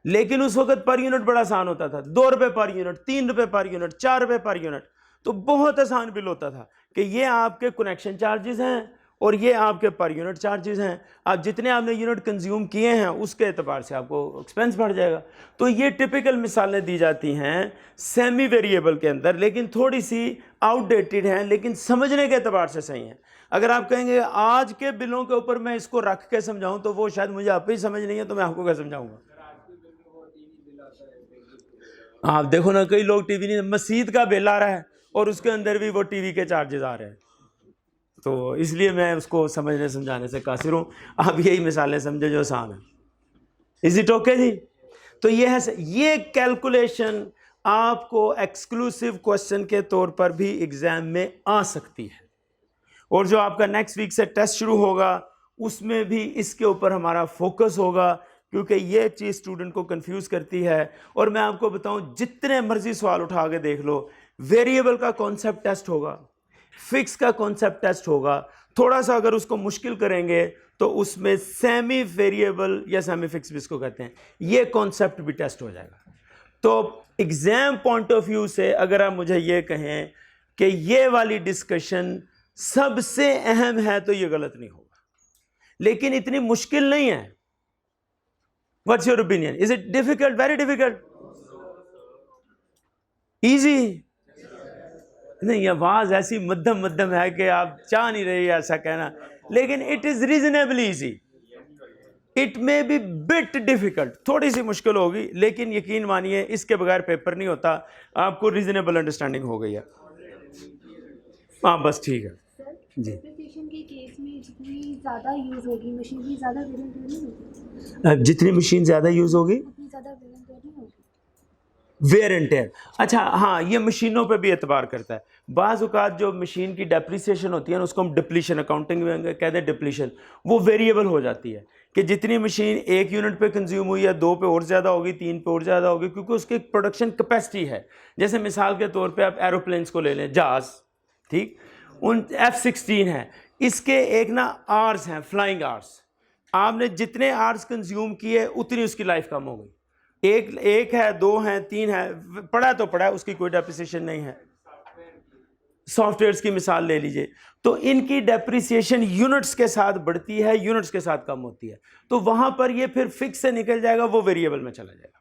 [SPEAKER 1] लेकिन उस वक्त पर यूनिट बड़ा आसान होता था, 2 रुपये पर यूनिट, 3 रुपये पर यूनिट, 4 रुपये पर यूनिट, तो बहुत आसान बिल होता था कि ये आपके कनेक्शन चार्जेस हैं और ये आपके पर यूनिट चार्जेस हैं। आप जितने आपने यूनिट कंज्यूम किए हैं उसके एतबार से आपको एक्सपेंस बढ़ जाएगा। तो ये टिपिकल मिसालें दी जाती हैं सेमी वेरिएबल के अंदर, लेकिन थोड़ी सी आउटडेटेड हैं, लेकिन समझने के एतबार से सही हैं। अगर आप कहेंगे आज के बिलों के ऊपर मैं इसको रख के समझाऊं तो वो शायद मुझे आप ही समझ नहीं है, तो मैं आपको क्या समझाऊंगा। आप देखो ना, कई लोग टीवी नहीं, मस्जिद का बिल आ रहा है और उसके अंदर भी वो टीवी के चार्जेस आ रहे हैं, तो इसलिए मैं उसको समझने समझाने से कासिर हूँ। आप यही मिसालें समझे जो आसान है। इज इट ओके जी? तो ये है, ये कैलकुलेशन आपको एक्सक्लूसिव क्वेश्चन के तौर पर भी एग्जाम में आ सकती है, और जो आपका नेक्स्ट वीक से टेस्ट शुरू होगा उसमें भी इसके ऊपर हमारा फोकस होगा, क्योंकि ये चीज़ स्टूडेंट को कंफ्यूज करती है। और मैं आपको बताऊं, जितने मर्जी सवाल उठा के देख लो, वेरिएबल का कॉन्सेप्ट टेस्ट होगा, फिक्स का कॉन्सेप्ट टेस्ट होगा, थोड़ा सा अगर उसको मुश्किल करेंगे तो उसमें सेमी वेरिएबल या सेमी फिक्स भी इसको कहते हैं, ये कॉन्सेप्ट भी टेस्ट हो जाएगा। तो एग्जाम पॉइंट ऑफ व्यू से अगर आप मुझे ये कहें कि ये वाली डिस्कशन सबसे अहम है तो ये गलत नहीं होगा, लेकिन इतनी मुश्किल नहीं है। What's your opinion? Is it difficult, very difficult, easy? नहीं, आवाज ऐसी मध्यम मध्यम है कि आप चाह नहीं रहे ऐसा कहना, लेकिन it is reasonably easy. It may be bit difficult, थोड़ी सी मुश्किल होगी, लेकिन यकीन मानिए इसके बगैर पेपर नहीं होता। आपको रीजनेबल अंडरस्टैंडिंग हो गई है? हाँ बस ठीक है जी।
[SPEAKER 5] डेप्रिसिएशन के केस में जितनी ज़्यादा यूज़ होगी मशीन, उतनी ज़्यादा वेयर एंड टेयर नहीं होगी।
[SPEAKER 1] जितनी मशीन ज़्यादा यूज़ होगी
[SPEAKER 5] उतनी ज़्यादा वेयर एंड टेयर नहीं होगी।
[SPEAKER 1] वेयर एंड टेयर, अच्छा हाँ, ये मशीनों पे भी एतबार करता है। बाज़ औक़ात जो मशीन की डेप्रिसिएशन होती है ना, उसको हम डिप्लीशन, अकाउंटिंग में कहते हैं डिप्लीशन, वो वेरिएबल हो जाती है कि जितनी मशीन 1 यूनिट पे कंज्यूम हुई है, 2 पे और ज़्यादा होगी, 3 पे और ज़्यादा होगी, क्योंकि उसकी प्रोडक्शन कैपेसिटी है। जैसे मिसाल के तौर पे आप एरोप्लेन्स को ले लें, जहाज़, ठीक, उन F-16 है, इसके एक ना आर्स हैं, फ्लाइंग आर्स। आपने जितने आर्स कंज्यूम किए उतनी उसकी लाइफ कम हो गई। एक है, 2 हैं, 3 है, पड़ा तो पड़ा, उसकी कोई डेप्रिसिएशन नहीं है। सॉफ्टवेयर्स की मिसाल ले लीजिए, तो इनकी डेप्रिसिएशन यूनिट्स के साथ बढ़ती है, यूनिट्स के साथ कम होती है। तो वहां पर ये फिर फिक्स से निकल जाएगा, वो वेरिएबल में चला जाएगा।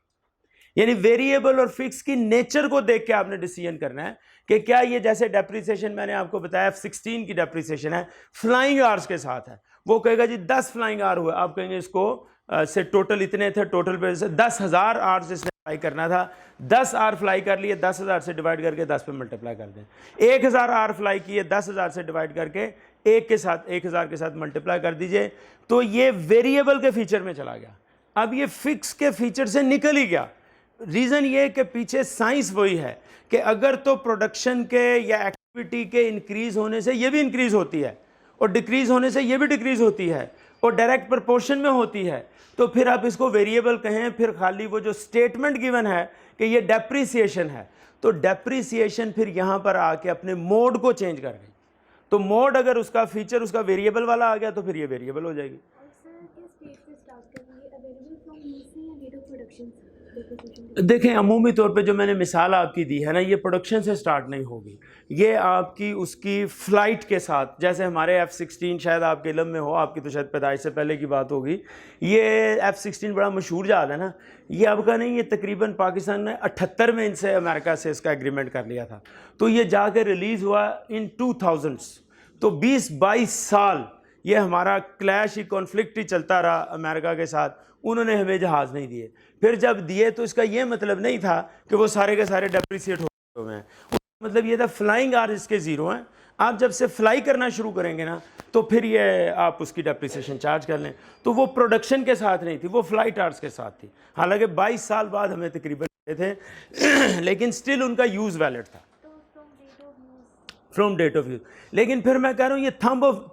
[SPEAKER 1] यानी वेरिएबल और फिक्स की नेचर को देख के आपने डिसीजन करना है कि क्या ये, जैसे डेप्रिसिएशन मैंने आपको बताया F-16 की डेप्रिसिएशन है, फ्लाइंग आवर्स के साथ है। वो कहेगा जी 10 फ्लाइंग आवर हुए, आप कहेंगे इसको से टोटल इतने थे, टोटल पे से 10,000 आवर्स इसने फ्लाई करना था, 10 आवर फ्लाई कर लिए, 10,000 से डिवाइड करके 10 पे मल्टीप्लाई कर दें। 1,000 आवर फ्लाई किए, 10,000 से डिवाइड करके 1,000 के साथ मल्टीप्लाई कर दीजिए, तो ये वेरिएबल के फीचर में चला गया। अब ये फिक्स के फीचर से निकल ही गया। रीज़न ये कि पीछे साइंस वही है कि अगर तो प्रोडक्शन के या एक्टिविटी के इंक्रीज़ होने से ये भी इंक्रीज़ होती है, और डिक्रीज़ होने से ये भी डिक्रीज़ होती है, और डायरेक्ट प्रोपोर्शन में होती है, तो फिर आप इसको वेरिएबल कहें। फिर खाली वो जो स्टेटमेंट गिवन है कि ये डेप्रिसिएशन है, तो डेप्रिसिएशन फिर यहाँ पर आके अपने मोड को चेंज कर गई। तो मोड अगर उसका फीचर उसका वेरिएबल वाला आ गया तो फिर ये वेरिएबल हो जाएगी। देखें, अमूमी तौर पे जो मैंने मिसाल आपकी दी है ना, ये प्रोडक्शन से स्टार्ट नहीं होगी, ये आपकी उसकी फ़्लाइट के साथ, जैसे हमारे F-16 शायद आपके इल्म में हो, आपकी तो शायद पैदाइश से पहले की बात होगी। ये F-16 बड़ा मशहूर जहाज़ है ना, ये आपका नहीं, ये तकरीबन पाकिस्तान ने 78 में इनसे, अमेरिका से इसका एग्रीमेंट कर लिया था, तो ये जाकर रिलीज़ हुआ इन 2000s। तो 20-22 साल ये हमारा क्लैश ही, कॉन्फ्लिक्ट ही चलता रहा अमेरिका के साथ। उन्होंने हमें जहाज़ नहीं दिए। फिर जब दिए तो इसका ये मतलब नहीं था कि वो सारे के सारे डेप्रिसिएट हो गए हैं, मतलब ये था फ्लाइंग आवर्स इसके ज़ीरो हैं। आप जब से फ्लाई करना शुरू करेंगे ना, तो फिर ये आप उसकी डेप्रिसिएशन चार्ज कर लें। तो वो प्रोडक्शन के साथ नहीं थी, वो फ्लाइट आवर्स के साथ थी। हालांकि 22 साल बाद हमें तकरीबन थे लेकिन स्टिल उनका यूज़ वैलिड था फ्रॉम डेट ऑफ यूज़। लेकिन फिर मैं कह रहा हूँ ये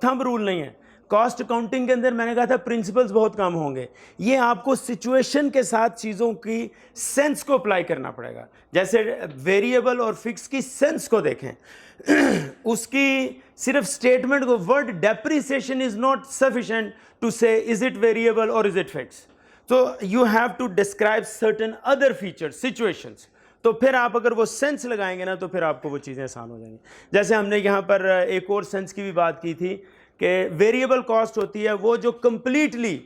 [SPEAKER 1] थंब रूल नहीं है। कॉस्ट अकाउंटिंग के अंदर मैंने कहा था प्रिंसिपल्स बहुत कम होंगे, ये आपको सिचुएशन के साथ चीज़ों की सेंस को अप्लाई करना पड़ेगा। जैसे वेरिएबल और फिक्स की सेंस को देखें उसकी सिर्फ स्टेटमेंट को, word depreciation is not sufficient to say is it variable और इज इट फिक्स, तो you have to describe certain other features, situations. तो फिर आप अगर वो सेंस लगाएंगे ना, तो फिर आपको वो चीज़ें आसान हो जाएंगी। जैसे हमने यहाँ पर एक और सेंस की भी बात की थी कि वेरिएबल कॉस्ट होती है वो जो कंप्लीटली,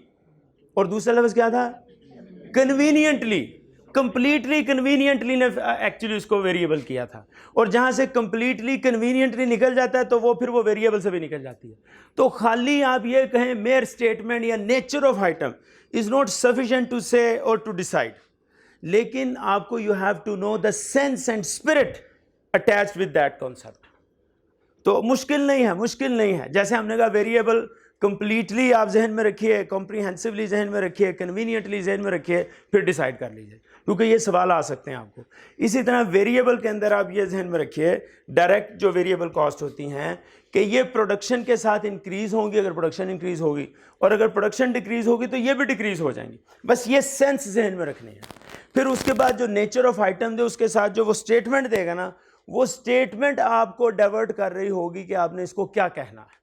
[SPEAKER 1] और दूसरा लफ्ज़ क्या था, कन्वीनियंटली, कंप्लीटली कन्वीनियंटली ने एक्चुअली उसको वेरिएबल किया था, और जहाँ से कंप्लीटली कन्वीनियंटली निकल जाता है तो वो फिर वो वेरिएबल से भी निकल जाती है। तो खाली आप ये कहें मेयर स्टेटमेंट या nature of item is not sufficient to say और टू डिसाइड, लेकिन आपको you have to know the sense and spirit attached with that concept. तो मुश्किल नहीं है। जैसे हमने कहा वेरिएबल कंप्लीटली आप जहन में रखिए, कॉम्प्रीहेंसिवली जहन में रखिए, कन्वीनियंटली जहन में रखिए, फिर डिसाइड कर लीजिए, क्योंकि ये सवाल आ सकते हैं आपको। इसी तरह वेरिएबल के अंदर आप ये जहन में रखिए, डायरेक्ट जो वेरिएबल कॉस्ट होती हैं कि ये प्रोडक्शन के साथ इंक्रीज़ होंगी अगर प्रोडक्शन इंक्रीज़ होगी, और अगर प्रोडक्शन डिक्रीज़ होगी तो ये भी डिक्रीज़ हो जाएंगी। बस ये सेंस जहन में रखने हैं। फिर उसके बाद जो नेचर ऑफ आइटम दे उसके साथ जो वो स्टेटमेंट देगा ना, वो स्टेटमेंट आपको डाइवर्ट कर रही होगी कि आपने इसको क्या कहना है।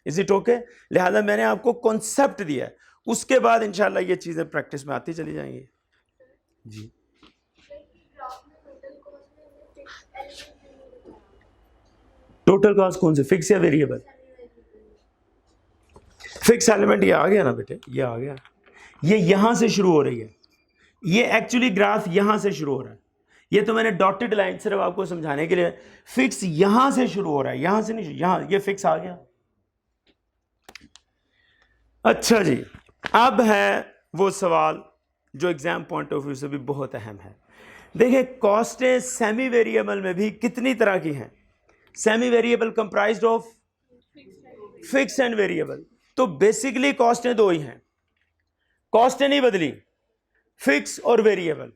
[SPEAKER 1] Is it okay? लिहाजा मैंने आपको कॉन्सेप्ट दिया है, उसके बाद इंशाल्लाह ये चीजें प्रैक्टिस में आती चली जाएंगी। जी टोटल कॉस्ट कौन से, फिक्स या वेरिएबल? फिक्स एलिमेंट ये आ गया ना बेटे, ये आ गया, ये यहां से शुरू हो रही है, ये एक्चुअली ग्राफ यहां से शुरू हो रहा है, ये तो मैंने डॉटेड लाइन सिर्फ आपको समझाने के लिए, फिक्स यहां से शुरू हो रहा है, यहां से नहीं, यहां ये फिक्स आ गया। अच्छा जी, अब है वो सवाल जो एग्जाम पॉइंट ऑफ व्यू से भी बहुत अहम है। देखिए कॉस्टें सेमी वेरिएबल में भी कितनी तरह की हैं? Semi variable comprised of fix and variable. तो बेसिकली कॉस्टें दो ही हैं, कॉस्टें नहीं बदली, फिक्स और वेरिएबल।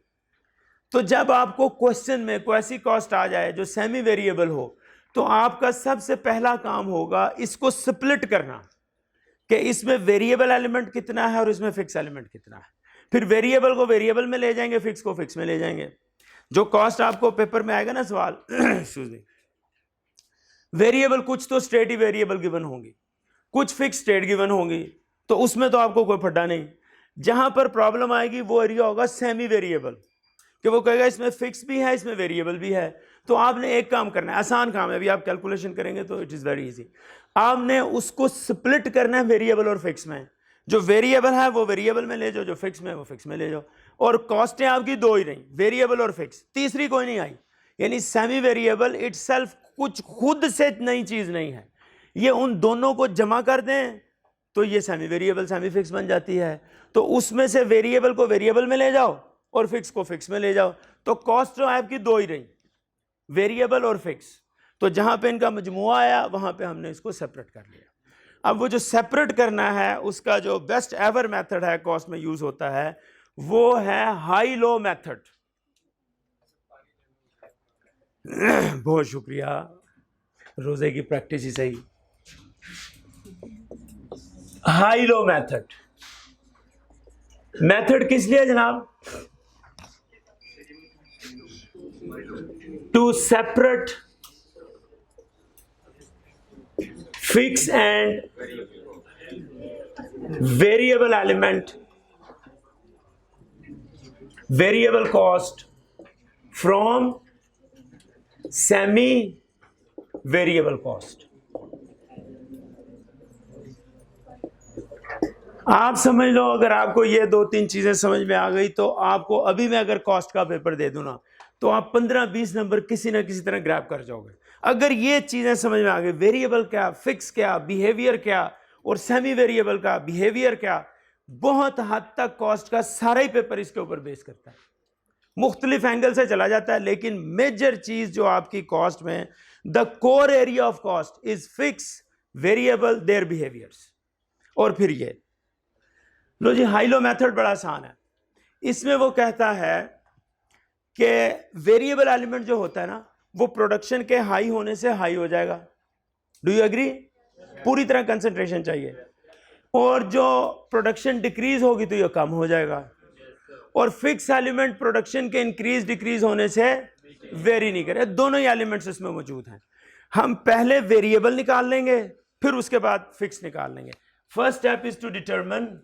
[SPEAKER 1] तो जब आपको क्वेश्चन में कोई ऐसी कॉस्ट आ जाए जो सेमी वेरिएबल हो, तो आपका सबसे पहला काम होगा इसको स्प्लिट करना कि इसमें वेरिएबल एलिमेंट कितना है और इसमें फिक्स एलिमेंट कितना है। फिर वेरिएबल को वेरिएबल में ले जाएंगे, फिक्स को फिक्स में ले जाएंगे। जो कॉस्ट आपको पेपर में आएगा ना सवाल वेरिएबल कुछ तो स्टेट ही वेरिएबल गिवन होंगी, कुछ फिक्स स्टेट गिवन होंगी, तो उसमें तो आपको कोई फड्डा नहीं। जहां पर प्रॉब्लम आएगी वो एरिया होगा सेमी वेरिएबल, कि वो कहेगा इसमें फिक्स भी है इसमें वेरिएबल भी है। तो आपने एक काम करना है, आसान काम है, अभी आप कैलकुलेशन करेंगे तो इट इज़ वेरी इजी। आपने उसको स्प्लिट करना है वेरिएबल और फिक्स में। जो वेरिएबल है वो वेरिएबल में ले जाओ, जो फिक्स में है वो फिक्स में ले जाओ। और कॉस्टें आपकी दो ही रही, वेरिएबल और फिक्स, तीसरी कोई नहीं आई। यानी सेमी वेरिएबल इटसेल्फ कुछ खुद से नई चीज नहीं है, ये उन दोनों को जमा कर दें तो ये सेमी वेरिएबल सेमी फिक्स बन जाती है। तो उसमें से वेरिएबल को वेरिएबल में ले जाओ और फिक्स को फिक्स में ले जाओ। तो कॉस्ट तो आपकी दो ही रही, वेरिएबल और फिक्स। तो जहां पे इनका मजमुआ आया वहां पे हमने इसको सेपरेट कर लिया। अब वो जो सेपरेट करना है उसका जो बेस्ट एवर मेथड है कॉस्ट में यूज होता है वो है हाई लो मेथड। बहुत शुक्रिया, रोजे की प्रैक्टिस ही सही। हाई लो मेथड, मेथड किस लिए जनाब? To separate fix and variable element, variable cost from semi variable cost. आप समझ लो, अगर आपको ये दो तीन चीजें समझ में आ गई तो आपको अभी मैं अगर कॉस्ट का पेपर दे दूं ना तो आप 15-20 नंबर किसी ना किसी तरह ग्रैब कर जाओगे। अगर ये चीजें समझ में आ गई, वेरिएबल क्या, फिक्स क्या, बिहेवियर क्या और सेमी वेरिएबल का बिहेवियर क्या, बहुत हद तक कॉस्ट का सारा ही पेपर इसके ऊपर बेस करता है। मुख्तलिफ एंगल से चला जाता है, लेकिन मेजर चीज जो आपकी कॉस्ट में, the core area of cost is fix, variable, their behaviours. और फिर ये लो जी, हाई लो मेथड बड़ा आसान है। इसमें वो कहता है कि वेरिएबल एलिमेंट जो होता है ना वो प्रोडक्शन के हाई होने से हाई हो जाएगा। Do you agree? पूरी तरह कंसंट्रेशन चाहिए। और जो प्रोडक्शन डिक्रीज होगी तो ये कम हो जाएगा। और फिक्स एलिमेंट प्रोडक्शन के इंक्रीज डिक्रीज होने से वेरी नहीं करे। दोनों ही एलिमेंट्स इसमें मौजूद हैं। हम पहले वेरिएबल निकाल लेंगे, फिर उसके बाद फिक्स निकाल लेंगे। First step is to determine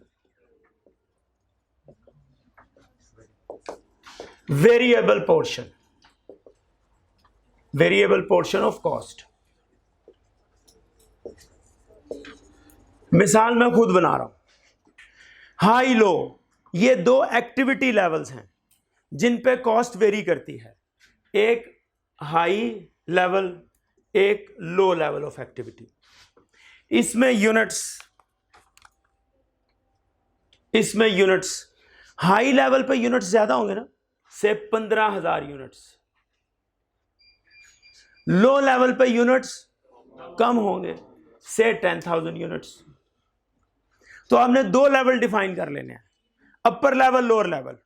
[SPEAKER 1] variable portion, variable portion of cost. मिसाल मैं खुद बना रहा हूं। हाई लो ये दो एक्टिविटी लेवल्स हैं जिन पे कॉस्ट वेरी करती है। एक हाई लेवल, एक लो लेवल ऑफ एक्टिविटी। इसमें यूनिट्स, इसमें यूनिट्स हाई लेवल पे यूनिट्स ज्यादा होंगे ना, से 15,000 यूनिट्स। लो लेवल पे यूनिट्स कम होंगे, से 10,000 यूनिट्स। तो आपने दो लेवल डिफाइन कर लेने हैं, अपर लेवल, लोअर लेवल।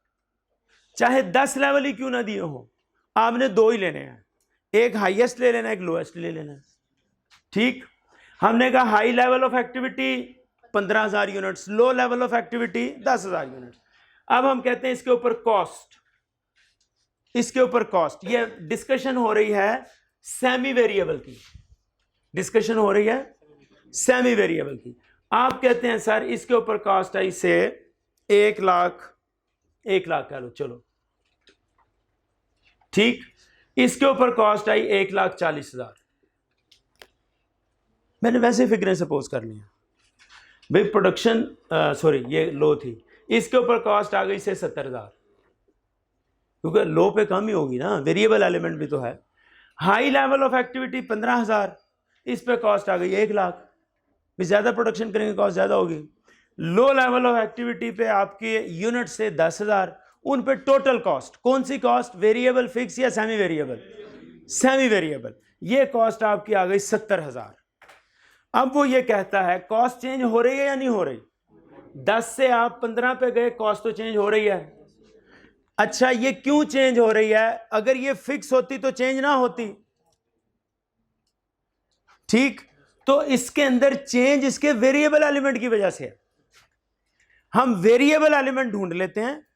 [SPEAKER 1] चाहे 10 लेवल ही क्यों ना दिए हो, आपने दो ही लेने हैं, एक हाईएस्ट ले लेना है, एक लोएस्ट ले लेना है। ठीक, हमने कहा high level of activity 15,000 units, low level of activity 10,000 units. अब हम कहते हैं इसके ऊपर कॉस्ट, इसके ऊपर कॉस्ट। ये डिस्कशन हो रही है सेमी वेरिएबल की, डिस्कशन हो रही है सेमी वेरिएबल की। आप कहते हैं सर इसके ऊपर कॉस्ट आई से 1 लाख कह लो, चलो ठीक, इसके ऊपर कॉस्ट आई 1,40,000। मैंने वैसे फिगरें सपोज कर लिया भाई, प्रोडक्शन सॉरी ये लो थी, इसके ऊपर कॉस्ट आ गई से 70,000, क्योंकि लो पे कम ही होगी ना, वेरिएबल एलिमेंट भी तो है। हाई लेवल ऑफ एक्टिविटी 15,000, इस पे कॉस्ट आ गई 1 लाख, भी ज़्यादा प्रोडक्शन करेंगे कॉस्ट ज़्यादा होगी। लो लेवल ऑफ एक्टिविटी पे आपके यूनिट से 10,000, उन पे टोटल कॉस्ट, कौन सी कॉस्ट, वेरिएबल, फिक्स या सेमी वेरिएबल? Semi variable. ये कॉस्ट आपकी आ गई 70,000। अब वो ये कहता है कॉस्ट चेंज हो रही है या नहीं हो रही? 10 से आप 15 पे गए, कॉस्ट तो चेंज हो रही है। अच्छा ये क्यों चेंज हो रही है? अगर ये फिक्स होती तो चेंज ना होती, ठीक। तो इसके अंदर चेंज इसके वेरिएबल एलिमेंट की वजह से है। हम वेरिएबल एलिमेंट ढूंढ लेते हैं,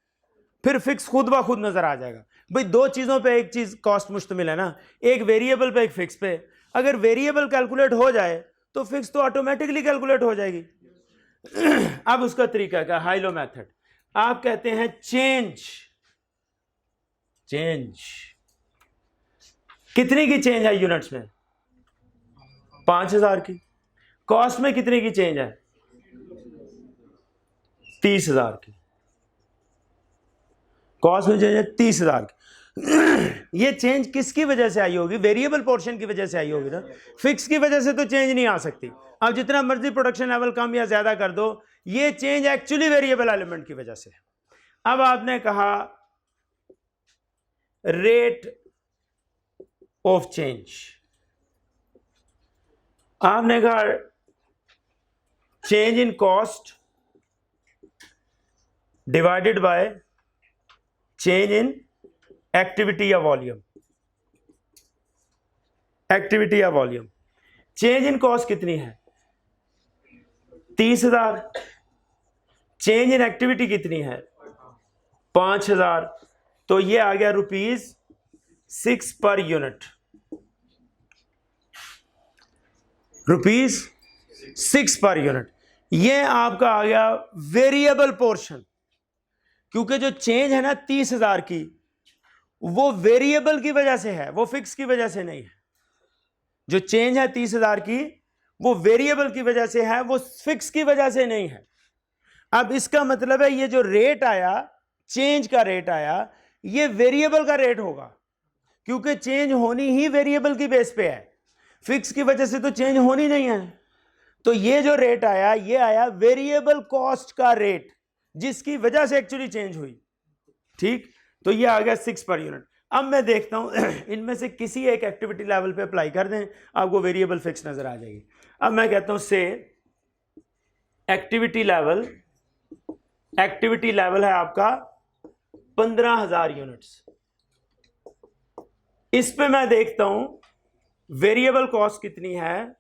[SPEAKER 1] फिर फिक्स खुद ब खुद नजर आ जाएगा। भाई दो चीजों पे एक चीज कॉस्ट मुश्तमिल है ना, एक वेरिएबल पे एक फिक्स पे। अगर वेरिएबल कैलकुलेट हो जाए तो फिक्स तो ऑटोमेटिकली कैलकुलेट हो जाएगी। अब उसका तरीका क्या? High low method. आप कहते हैं चेंज कितनी की चेंज है यूनिट्स में? 5,000 की। कॉस्ट में कितने की चेंज है? 30,000 की। कॉस्ट में चेंज है 30,000 की। ये चेंज किसकी वजह से आई होगी? वेरिएबल पोर्शन की वजह से आई होगी ना, फिक्स की वजह से तो चेंज नहीं आ सकती। अब जितना मर्जी प्रोडक्शन लेवल कम या ज्यादा कर दो, ये चेंज एक्चुअली वेरिएबल एलिमेंट की वजह से। अब आपने कहा रेट ऑफ चेंज, आपने कहा change in cost divided by change in activity या वॉल्यूम। एक्टिविटी या वॉल्यूम। चेंज इन कॉस्ट कितनी है? 30,000। चेंज इन एक्टिविटी कितनी है? 5,000। तो ये आ गया ₹6 पर यूनिट। ₹6 per unit. ये आपका आ गया वेरिएबल पोर्शन, क्योंकि जो चेंज है ना 30,000 की, वो वेरिएबल की वजह से है, वो फिक्स की वजह से नहीं है। जो चेंज है 30,000 की, वो वेरिएबल की वजह से है, वो फिक्स की वजह से नहीं है। अब इसका मतलब है ये जो रेट आया, चेंज का रेट आया, ये वेरिएबल का रेट होगा, क्योंकि चेंज होनी ही वेरिएबल की बेस पे है, फिक्स की वजह से तो चेंज होनी नहीं है। तो ये जो रेट आया, ये आया वेरिएबल कॉस्ट का रेट, जिसकी वजह से एक्चुअली चेंज हुई, ठीक। तो ये आ गया 6 पर यूनिट। अब मैं देखता हूं इनमें से किसी एक एक्टिविटी लेवल पे अप्लाई कर दें, आपको वेरिएबल फिक्स नजर आ जाएगी। अब मैं कहता हूं से एक्टिविटी लेवल है आपका 15,000 यूनिट्स। इस पे मैं देखता हूं वेरिएबल कॉस्ट कितनी है।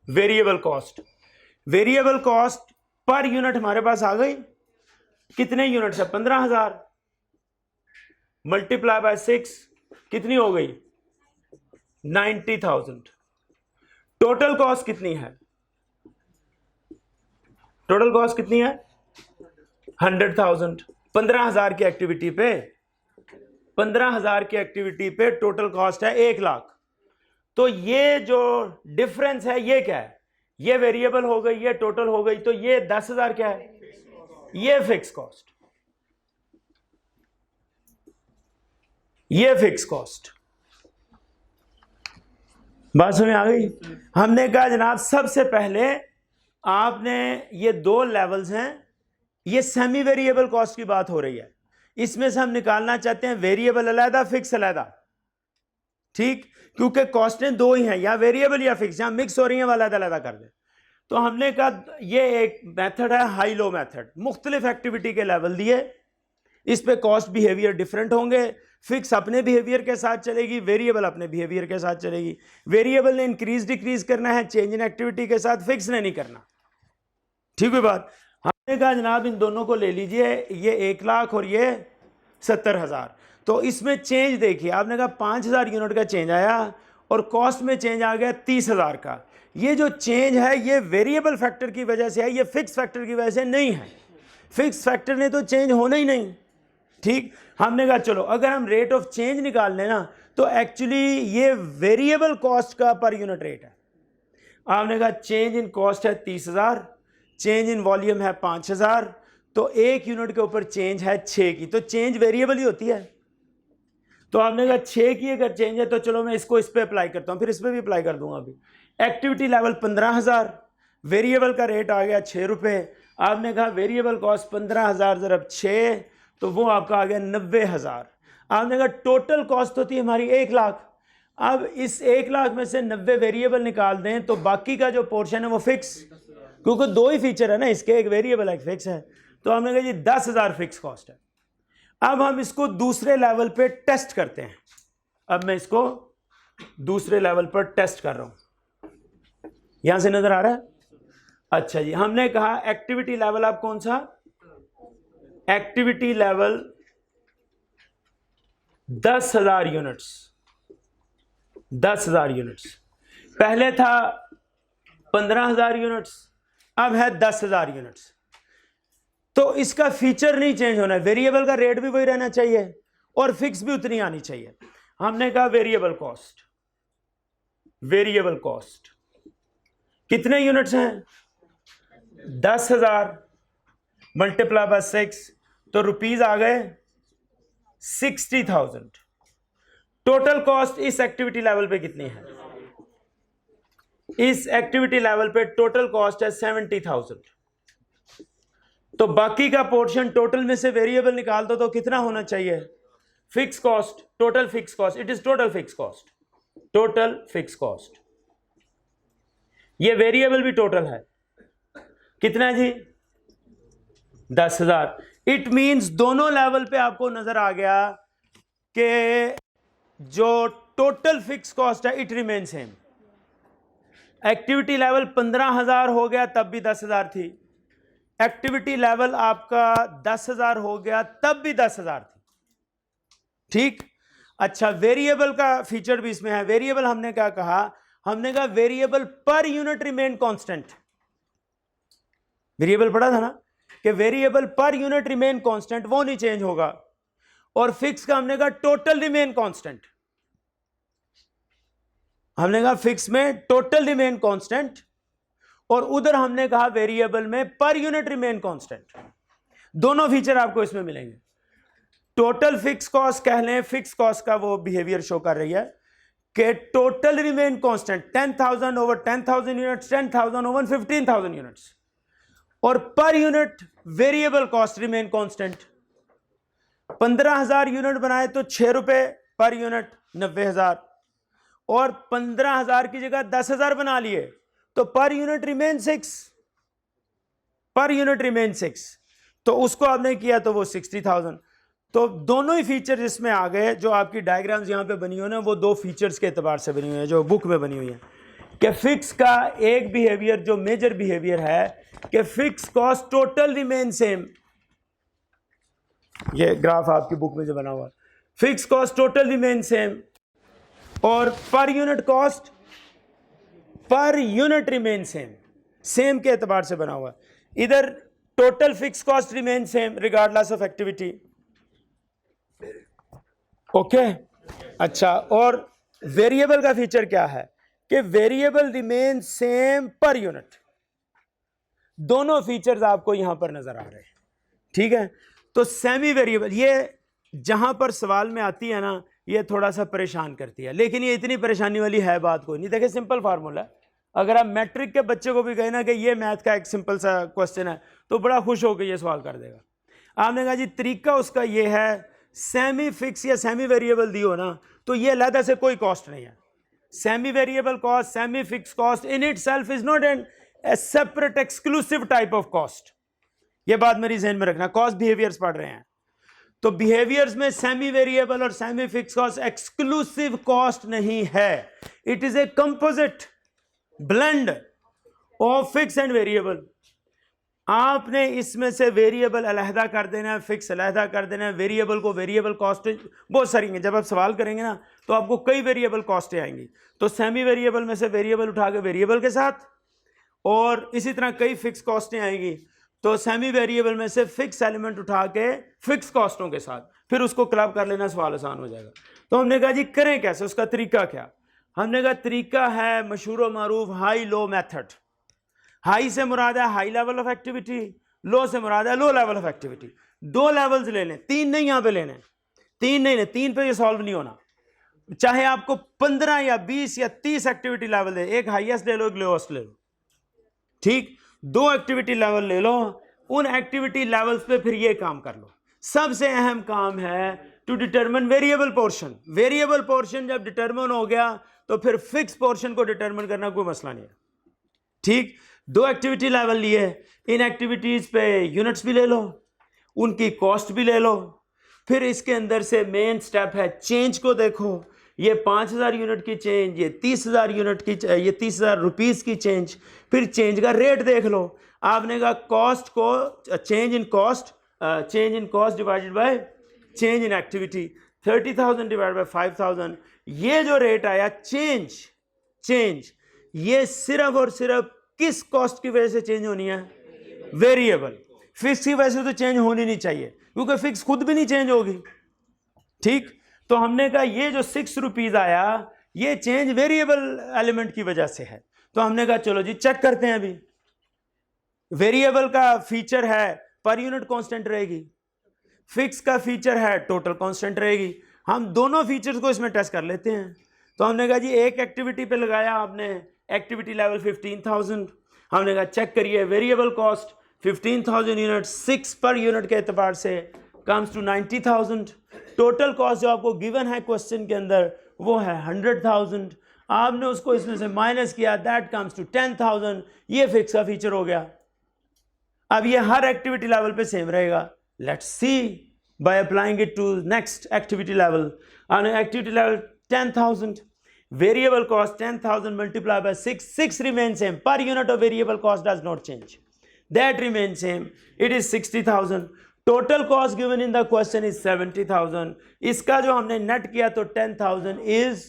[SPEAKER 1] वेरिएबल कॉस्ट पर यूनिट हमारे पास आ गई। कितने यूनिट्स है? 15,000 मल्टीप्लाई बाय 6 कितनी हो गई? 90,000। टोटल कॉस्ट कितनी है? 100,000। 15,000 की एक्टिविटी पे टोटल कॉस्ट है 1 लाख। तो ये जो डिफरेंस है ये क्या है? ये वेरिएबल हो गई, ये टोटल हो गई, तो ये 10,000 क्या है? ये फिक्स कॉस्ट। बात समझ आ गई? हमने कहा जनाब सबसे पहले आपने ये 2 लेवल्स हैं, ये सेमी वेरिएबल कॉस्ट की बात हो रही है, इसमें से हम निकालना चाहते हैं वेरिएबल अलहदा, फिक्स अलहदा, ठीक। क्योंकि कॉस्टें 2 ही हैं, या वेरिएबल या फिक्स, या मिक्स हो रही हैं, वाला अलहदा कर दें। तो हमने कहा ये एक मेथड है हाई लो मेथड। मुख्तलिफ एक्टिविटी के लेवल दिए, इस पे कॉस्ट बिहेवियर डिफरेंट होंगे। फिक्स अपने बिहेवियर के साथ चलेगी, वेरिएबल अपने बिहेवियर के साथ चलेगी। वेरिएबल ने इंक्रीज डिक्रीज करना है चेंज इन एक्टिविटी के साथ, फिक्स ने नहीं करना, ठीक है बात। हमने कहा जनाब इन दोनों को ले लीजिए, ये 1 लाख और ये 70,000। तो इसमें चेंज देखिए, आपने कहा 5,000 यूनिट का चेंज आया और कॉस्ट में चेंज आ गया 30,000 का। ये जो चेंज है ये वेरिएबल फैक्टर की वजह से है, ये फिक्स फैक्टर की वजह से नहीं है। फिक्स फैक्टर ने तो चेंज होना ही नहीं। ठीक, हमने कहा चलो अगर हम रेट ऑफ चेंज निकाल लें ना तो एक्चुअली ये वेरिएबल कॉस्ट का पर यूनिट रेट है। आपने कहा चेंज इन कॉस्ट है 30,000, चेंज इन वॉल्यूम है 5,000, तो एक यूनिट के ऊपर चेंज है 6 की, तो चेंज वेरिएबल ही होती है। तो आपने कहा 6 की अगर चेंज है तो चलो मैं इसको इस पे अप्लाई करता हूँ, फिर इस पे भी अप्लाई कर दूंगा। अभी एक्टिविटी लेवल 15,000, वेरिएबल का रेट आ गया 6 रुपये। आपने कहा वेरिएबल कॉस्ट 15,000 ज़रब 6 तो वो आपका आ गया 90,000। आपने कहा टोटल कॉस्ट होती है हमारी 1 लाख। अब इस 1 लाख में से 90 वेरिएबल निकाल दें तो बाकी का जो पोर्शन है वो फिक्स, क्योंकि 2 ही फीचर है ना इसके, एक वेरिएबल एक फिक्स है। तो हमने कहा जी 10,000 फिक्स कॉस्ट है। अब हम इसको दूसरे लेवल पे टेस्ट करते हैं। अब मैं इसको दूसरे लेवल पर टेस्ट कर रहा हूं, यहां से नजर आ रहा है? अच्छा जी, हमने कहा एक्टिविटी लेवल आप कौन सा, एक्टिविटी लेवल 10,000 यूनिट्स, 10,000 यूनिट्स। पहले था 15,000 यूनिट्स, अब है 10,000 यूनिट्स। तो इसका फीचर नहीं चेंज होना है, वेरिएबल का रेट भी वही रहना चाहिए और फिक्स भी उतनी आनी चाहिए। हमने कहा वेरिएबल कॉस्ट, वेरिएबल कॉस्ट कितने यूनिट्स हैं, 10,000 मल्टीप्लाई बाय 6 तो रुपीज आ गए 60,000। टोटल कॉस्ट इस एक्टिविटी लेवल पे कितनी है, इस एक्टिविटी लेवल पे टोटल कॉस्ट है 70,000। तो बाकी का पोर्शन टोटल में से वेरिएबल निकाल दो तो कितना होना चाहिए, fix cost, total fix cost, it is total fix cost, total fix cost. ये वेरिएबल भी टोटल है, कितना जी 10,000। इट मींस दोनों लेवल पे आपको नजर आ गया कि जो टोटल फिक्स कॉस्ट है it remain same. Activity level 15,000 हो गया तब भी 10,000 थी, एक्टिविटी लेवल आपका 10,000 हो गया तब भी 10,000 थी। ठीक, अच्छा वेरिएबल का फीचर भी इसमें है। वेरिएबल हमने क्या कहा, हमने कहा वेरिएबल पर यूनिट रिमेन कांस्टेंट। वेरिएबल पढ़ा था ना कि वेरिएबल पर यूनिट रिमेन कांस्टेंट, वो नहीं चेंज होगा। और फिक्स का हमने कहा टोटल रिमेन कांस्टेंट, हमने कहा फिक्स में टोटल रिमेन कांस्टेंट, और उधर हमने कहा वेरिएबल में पर यूनिट रिमेन कांस्टेंट। दोनों फीचर आपको इसमें मिलेंगे। टोटल फिक्स कॉस्ट कह लें, फिक्स कॉस्ट का वो बिहेवियर शो कर रही है कि total remain constant 10,000 over 10,000 units, 10,000 over 15,000 units, और per unit variable cost remain constant. 15,000 unit बनाए तो 6 रुपए पर यूनिट 90,000, और 15,000 की जगह 10,000 बना लिए तो पर यूनिट रिमेन 6, पर यूनिट रिमेन 6, तो उसको आपने किया तो वो 60,000। तो दोनों ही फीचर इसमें आ गए। जो आपकी डायग्राम्स यहाँ पे बनी हुई है ना, वो 2 फीचर्स के एतबार से बनी हुई है जो बुक में बनी हुई है। कि फिक्स का एक बिहेवियर जो मेजर बिहेवियर है कि fix cost total remain same, ये ग्राफ आपकी बुक में जो बना हुआ है, fix cost total remain same, और per unit cost per unit remain same, same के एतबार से बना हुआ है। इधर total fix cost remain same regardless of activity. Okay, अच्छा, और वेरिएबल का फीचर क्या है कि variable remain same per unit. दोनों फीचर्स आपको यहां पर नजर आ रहे हैं। ठीक है, तो सेमी वेरिएबल ये जहां पर सवाल में आती है ना, ये थोड़ा सा परेशान करती है, लेकिन ये इतनी परेशानी वाली है बात कोई नहीं। देखिए सिंपल फार्मूला है, अगर आप मैट्रिक के बच्चे को भी कहें ना कि ये मैथ का एक सिंपल सा क्वेश्चन है तो बड़ा खुश होकर ये सवाल कर देगा। आपने कहा जी तरीका उसका ये है, सेमी फिक्स या सेमी वेरिएबल दी हो ना तो ये अलग से कोई कॉस्ट नहीं है। Semi variable cost, semi fix cost in it self is not an separate exclusive type of cost. ये बात मेरी जहन में रखना, कॉस्ट बिहेवियर्स पढ़ रहे हैं तो बिहेवियर्स में सेमी वेरिएबल और semi fix cost exclusive cost नहीं है। It is a composite blend of fix and variable. आपने इसमें से वेरिएबल अलहदा कर देना है, फिक्स अलहदा कर देना है, वेरिएबल को वेरिएबल कॉस्ट बहुत सारी हैं। जब आप सवाल करेंगे ना तो आपको कई वेरिएबल कॉस्टें आएंगी, तो सेमी वेरिएबल में से वेरिएबल उठा के वेरिएबल के साथ, और इसी तरह कई फिक्स कॉस्टें आएंगी, तो सेमी वेरिएबल में से फिक्स एलिमेंट उठा के फिक्स कॉस्टों के साथ फिर उसको क्लब कर लेना, सवाल आसान हो जाएगा। तो हमने कहा जी करें कैसे, उसका तरीका क्या? हमने कहा तरीका है मशहूर व मारूफ हाई लो मेथड। हाई से मुराद है हाई लेवल ऑफ एक्टिविटी, लो से मुराद है लो लेवल ऑफ एक्टिविटी। दो लेवल्स ले लें, तीन नहीं यहां पे लेने, तीन नहीं, तीन पे ये सॉल्व नहीं होना। चाहे आपको 15 या 20 या 30 एक्टिविटी लेवल दे, एक हाईएस्ट ले लो, एक लोएस्ट ले लो, ठीक, दो एक्टिविटी लेवल ले लो, उन एक्टिविटी लेवल्स पे फिर ये काम कर लो। सबसे अहम काम है to determine variable portion. Variable portion जब डिटरमिन हो गया तो फिर फिक्स पोर्शन को डिटरमिन करना कोई मसला नहीं है, ठीक। दो एक्टिविटी लेवल लिए, इन एक्टिविटीज पे यूनिट्स भी ले लो, उनकी कॉस्ट भी ले लो, फिर इसके अंदर से मेन स्टेप है चेंज को देखो। ये 5000 यूनिट की चेंज, ये 30,000 यूनिट की, ये 30,000 रुपीज़ की चेंज, फिर चेंज का रेट देख लो। आपने कहा कॉस्ट को change in cost divided by change in activity, 30,000 divide by 5,000, ये जो रेट आया चेंज, ये सिर्फ और सिर्फ किस कॉस्ट की वजह से चेंज होनी है? वेरिएबल। फिक्स की वजह से तो चेंज होनी नहीं चाहिए, क्योंकि फिक्स खुद भी नहीं चेंज होगी, ठीक। तो हमने कहा ये जो 6 रुपीज़ आया ये चेंज वेरिएबल एलिमेंट की वजह से है। तो हमने कहा चलो जी चेक करते हैं। अभी वेरिएबल का फीचर है पर यूनिट कांस्टेंट रहेगी, फिक्स का फीचर है टोटल कांस्टेंट रहेगी। हम दोनों फीचर्स को इसमें टेस्ट कर लेते हैं। तो हमने कहा जी एक एक्टिविटी पे लगाया आपने एक्टिविटी लेवल 15,000, हमने कहा चेक करिए variable cost 15,000 unit, 6 per unit के एतबार से कम्स टू 90,000। टोटल कॉस्ट जो आपको गिवन है क्वेश्चन के अंदर वो है 100,000, आपने उसको इसमें से माइनस किया, दैट कम्स टू 10,000। ये फिक्स का फीचर हो गया। अब ये हर एक्टिविटी लेवल पे सेम रहेगा। Let's see by applying it to next activity level. Activity level 10,000, variable cost 10,000 multiplied by 6 remains same, per unit of variable cost does not change, that remains same, it is 60,000। total cost given in the question is 70,000, इसका जो हमने net किया तो 10,000 is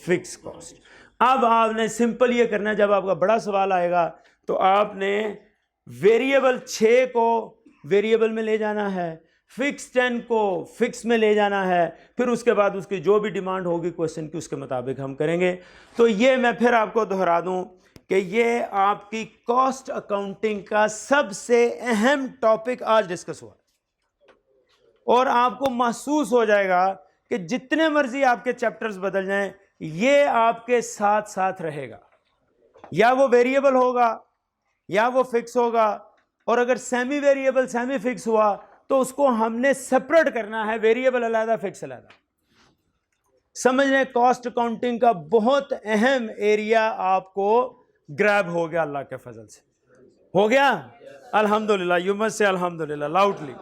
[SPEAKER 1] fixed cost। अब आपने simple ये करना है, जब आपका बड़ा सवाल आएगा तो आपने वेरिएबल 6 को वेरिएबल में ले जाना है, फिक्स 10 को फिक्स में ले जाना है, फिर उसके बाद उसकी जो भी डिमांड होगी क्वेश्चन की उसके मुताबिक हम करेंगे। तो ये मैं फिर आपको दोहरा दूं कि ये आपकी कॉस्ट अकाउंटिंग का सबसे अहम टॉपिक आज डिस्कस हुआ, और आपको महसूस हो जाएगा कि जितने मर्जी आपके चैप्टर्स बदल जाएं ये आपके साथ साथ रहेगा, या वो वेरिएबल होगा या वो फिक्स होगा। और अगर सेमी वेरिएबल सेमी फिक्स हुआ तो उसको हमने सेपरेट करना है, वेरिएबल अलग फिक्स अलग। समझने कॉस्ट अकाउंटिंग का बहुत अहम एरिया आपको ग्रैब हो गया, अल्लाह के फजल से हो गया। अल्हम्दुलिल्लाह, यू मस्ट से अल्हम्दुलिल्लाह लाउडली,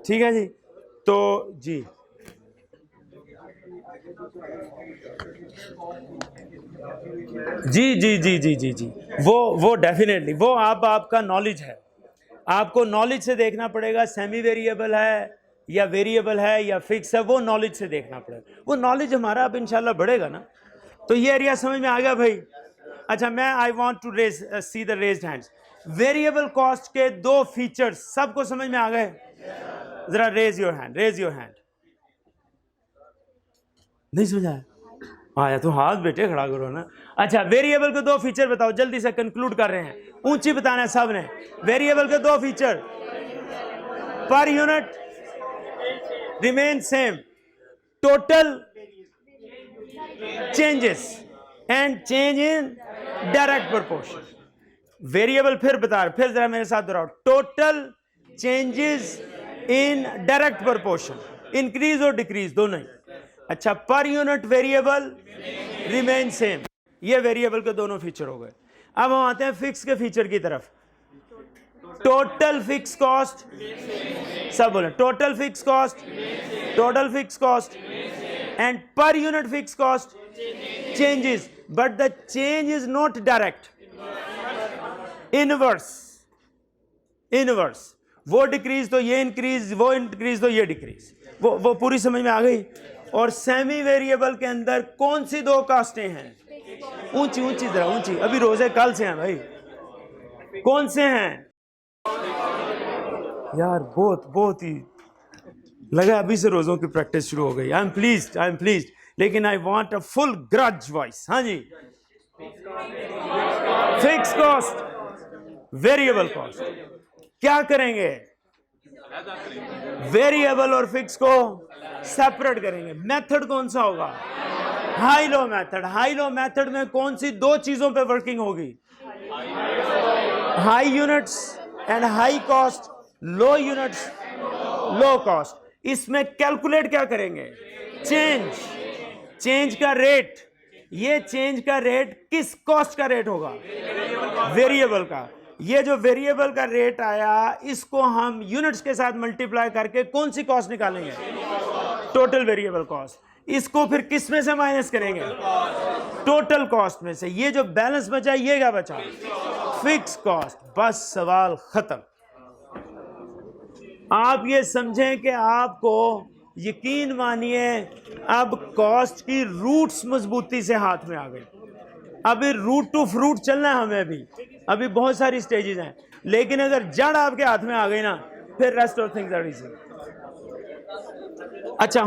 [SPEAKER 1] ठीक है जी। तो जी जी जी जी जी जी जी वो डेफिनेटली वो आपका नॉलेज है, आपको नॉलेज से देखना पड़ेगा सेमी वेरिएबल है या वेरिएबल है या फिक्स है, वो नॉलेज से देखना पड़ेगा। वो नॉलेज हमारा अब इंशाल्लाह बढ़ेगा ना। तो ये एरिया समझ में आ गया भाई? अच्छा, मैं I want to see the raised hands. Variable cost के दो फीचर्स सबको समझ में आ गए? जरा raise your hand, raise your hand. नहीं समझा? आया तो हाथ बेटे खड़ा करो ना। अच्छा, वेरिएबल के दो फीचर बताओ, जल्दी से कंक्लूड कर रहे हैं, ऊंची बताना है सब ने। वेरिएबल के दो feature, per unit remain same, total changes and change in direct proportion. Variable फिर बता रहे, फिर जरा मेरे साथ दोहराओ, total changes in direct proportion, increase और डिक्रीज दोनों ही। अच्छा, per unit variable remain same, ये वेरिएबल के दोनों फीचर हो गए। अब हम आते हैं फिक्स के फीचर की तरफ। टोटल फिक्स कॉस्ट, सब बोले total fix cost, total fix cost and पर unit fix cost changes, but the change is not direct, inverse, inverse, वो डिक्रीज तो ये इंक्रीज, वो इंक्रीज तो ये डिक्रीज, वो पूरी समझ में आ गई। और सेमी वेरिएबल के अंदर कौन सी दो कास्टें हैं? ऊंची ऊंची, जरा ऊंची, अभी रोजे कल से हैं भाई, कौन से हैं यार? बहुत ही लगा अभी से रोजों की प्रैक्टिस शुरू हो गई। आई एम प्लीज्ड, लेकिन I want a full grudge voice. हाँ जी, फिक्स कॉस्ट, वेरिएबल कॉस्ट, क्या करेंगे? वेरिएबल और फिक्स को सेपरेट करेंगे। मेथड कौन सा होगा? High low method. High low method में कौन सी दो चीजों पे वर्किंग होगी? High units and high cost, low units low cost. इसमें कैलकुलेट क्या करेंगे? चेंज का रेट। ये चेंज का रेट किस कॉस्ट का रेट होगा? वेरिएबल का। ये जो वेरिएबल का रेट आया, इसको हम यूनिट्स के साथ मल्टीप्लाई करके कौन सी कॉस्ट निकालेंगे? Total variable cost. इसको फिर किस में से माइनस करेंगे? टोटल कॉस्ट में से। ये जो बैलेंस बचा, ये क्या बचा? Fix cost. बस सवाल खत्म। आप ये समझें कि आपको यकीन मानिए अब कॉस्ट की रूट्स मजबूती से हाथ में आ गई। अभी रूट टू फ्रूट चलना है हमें भी, अभी बहुत सारी स्टेजेस हैं, लेकिन अगर जड़ आपके हाथ में आ गई ना, फिर rest of things are easy. अच्छा,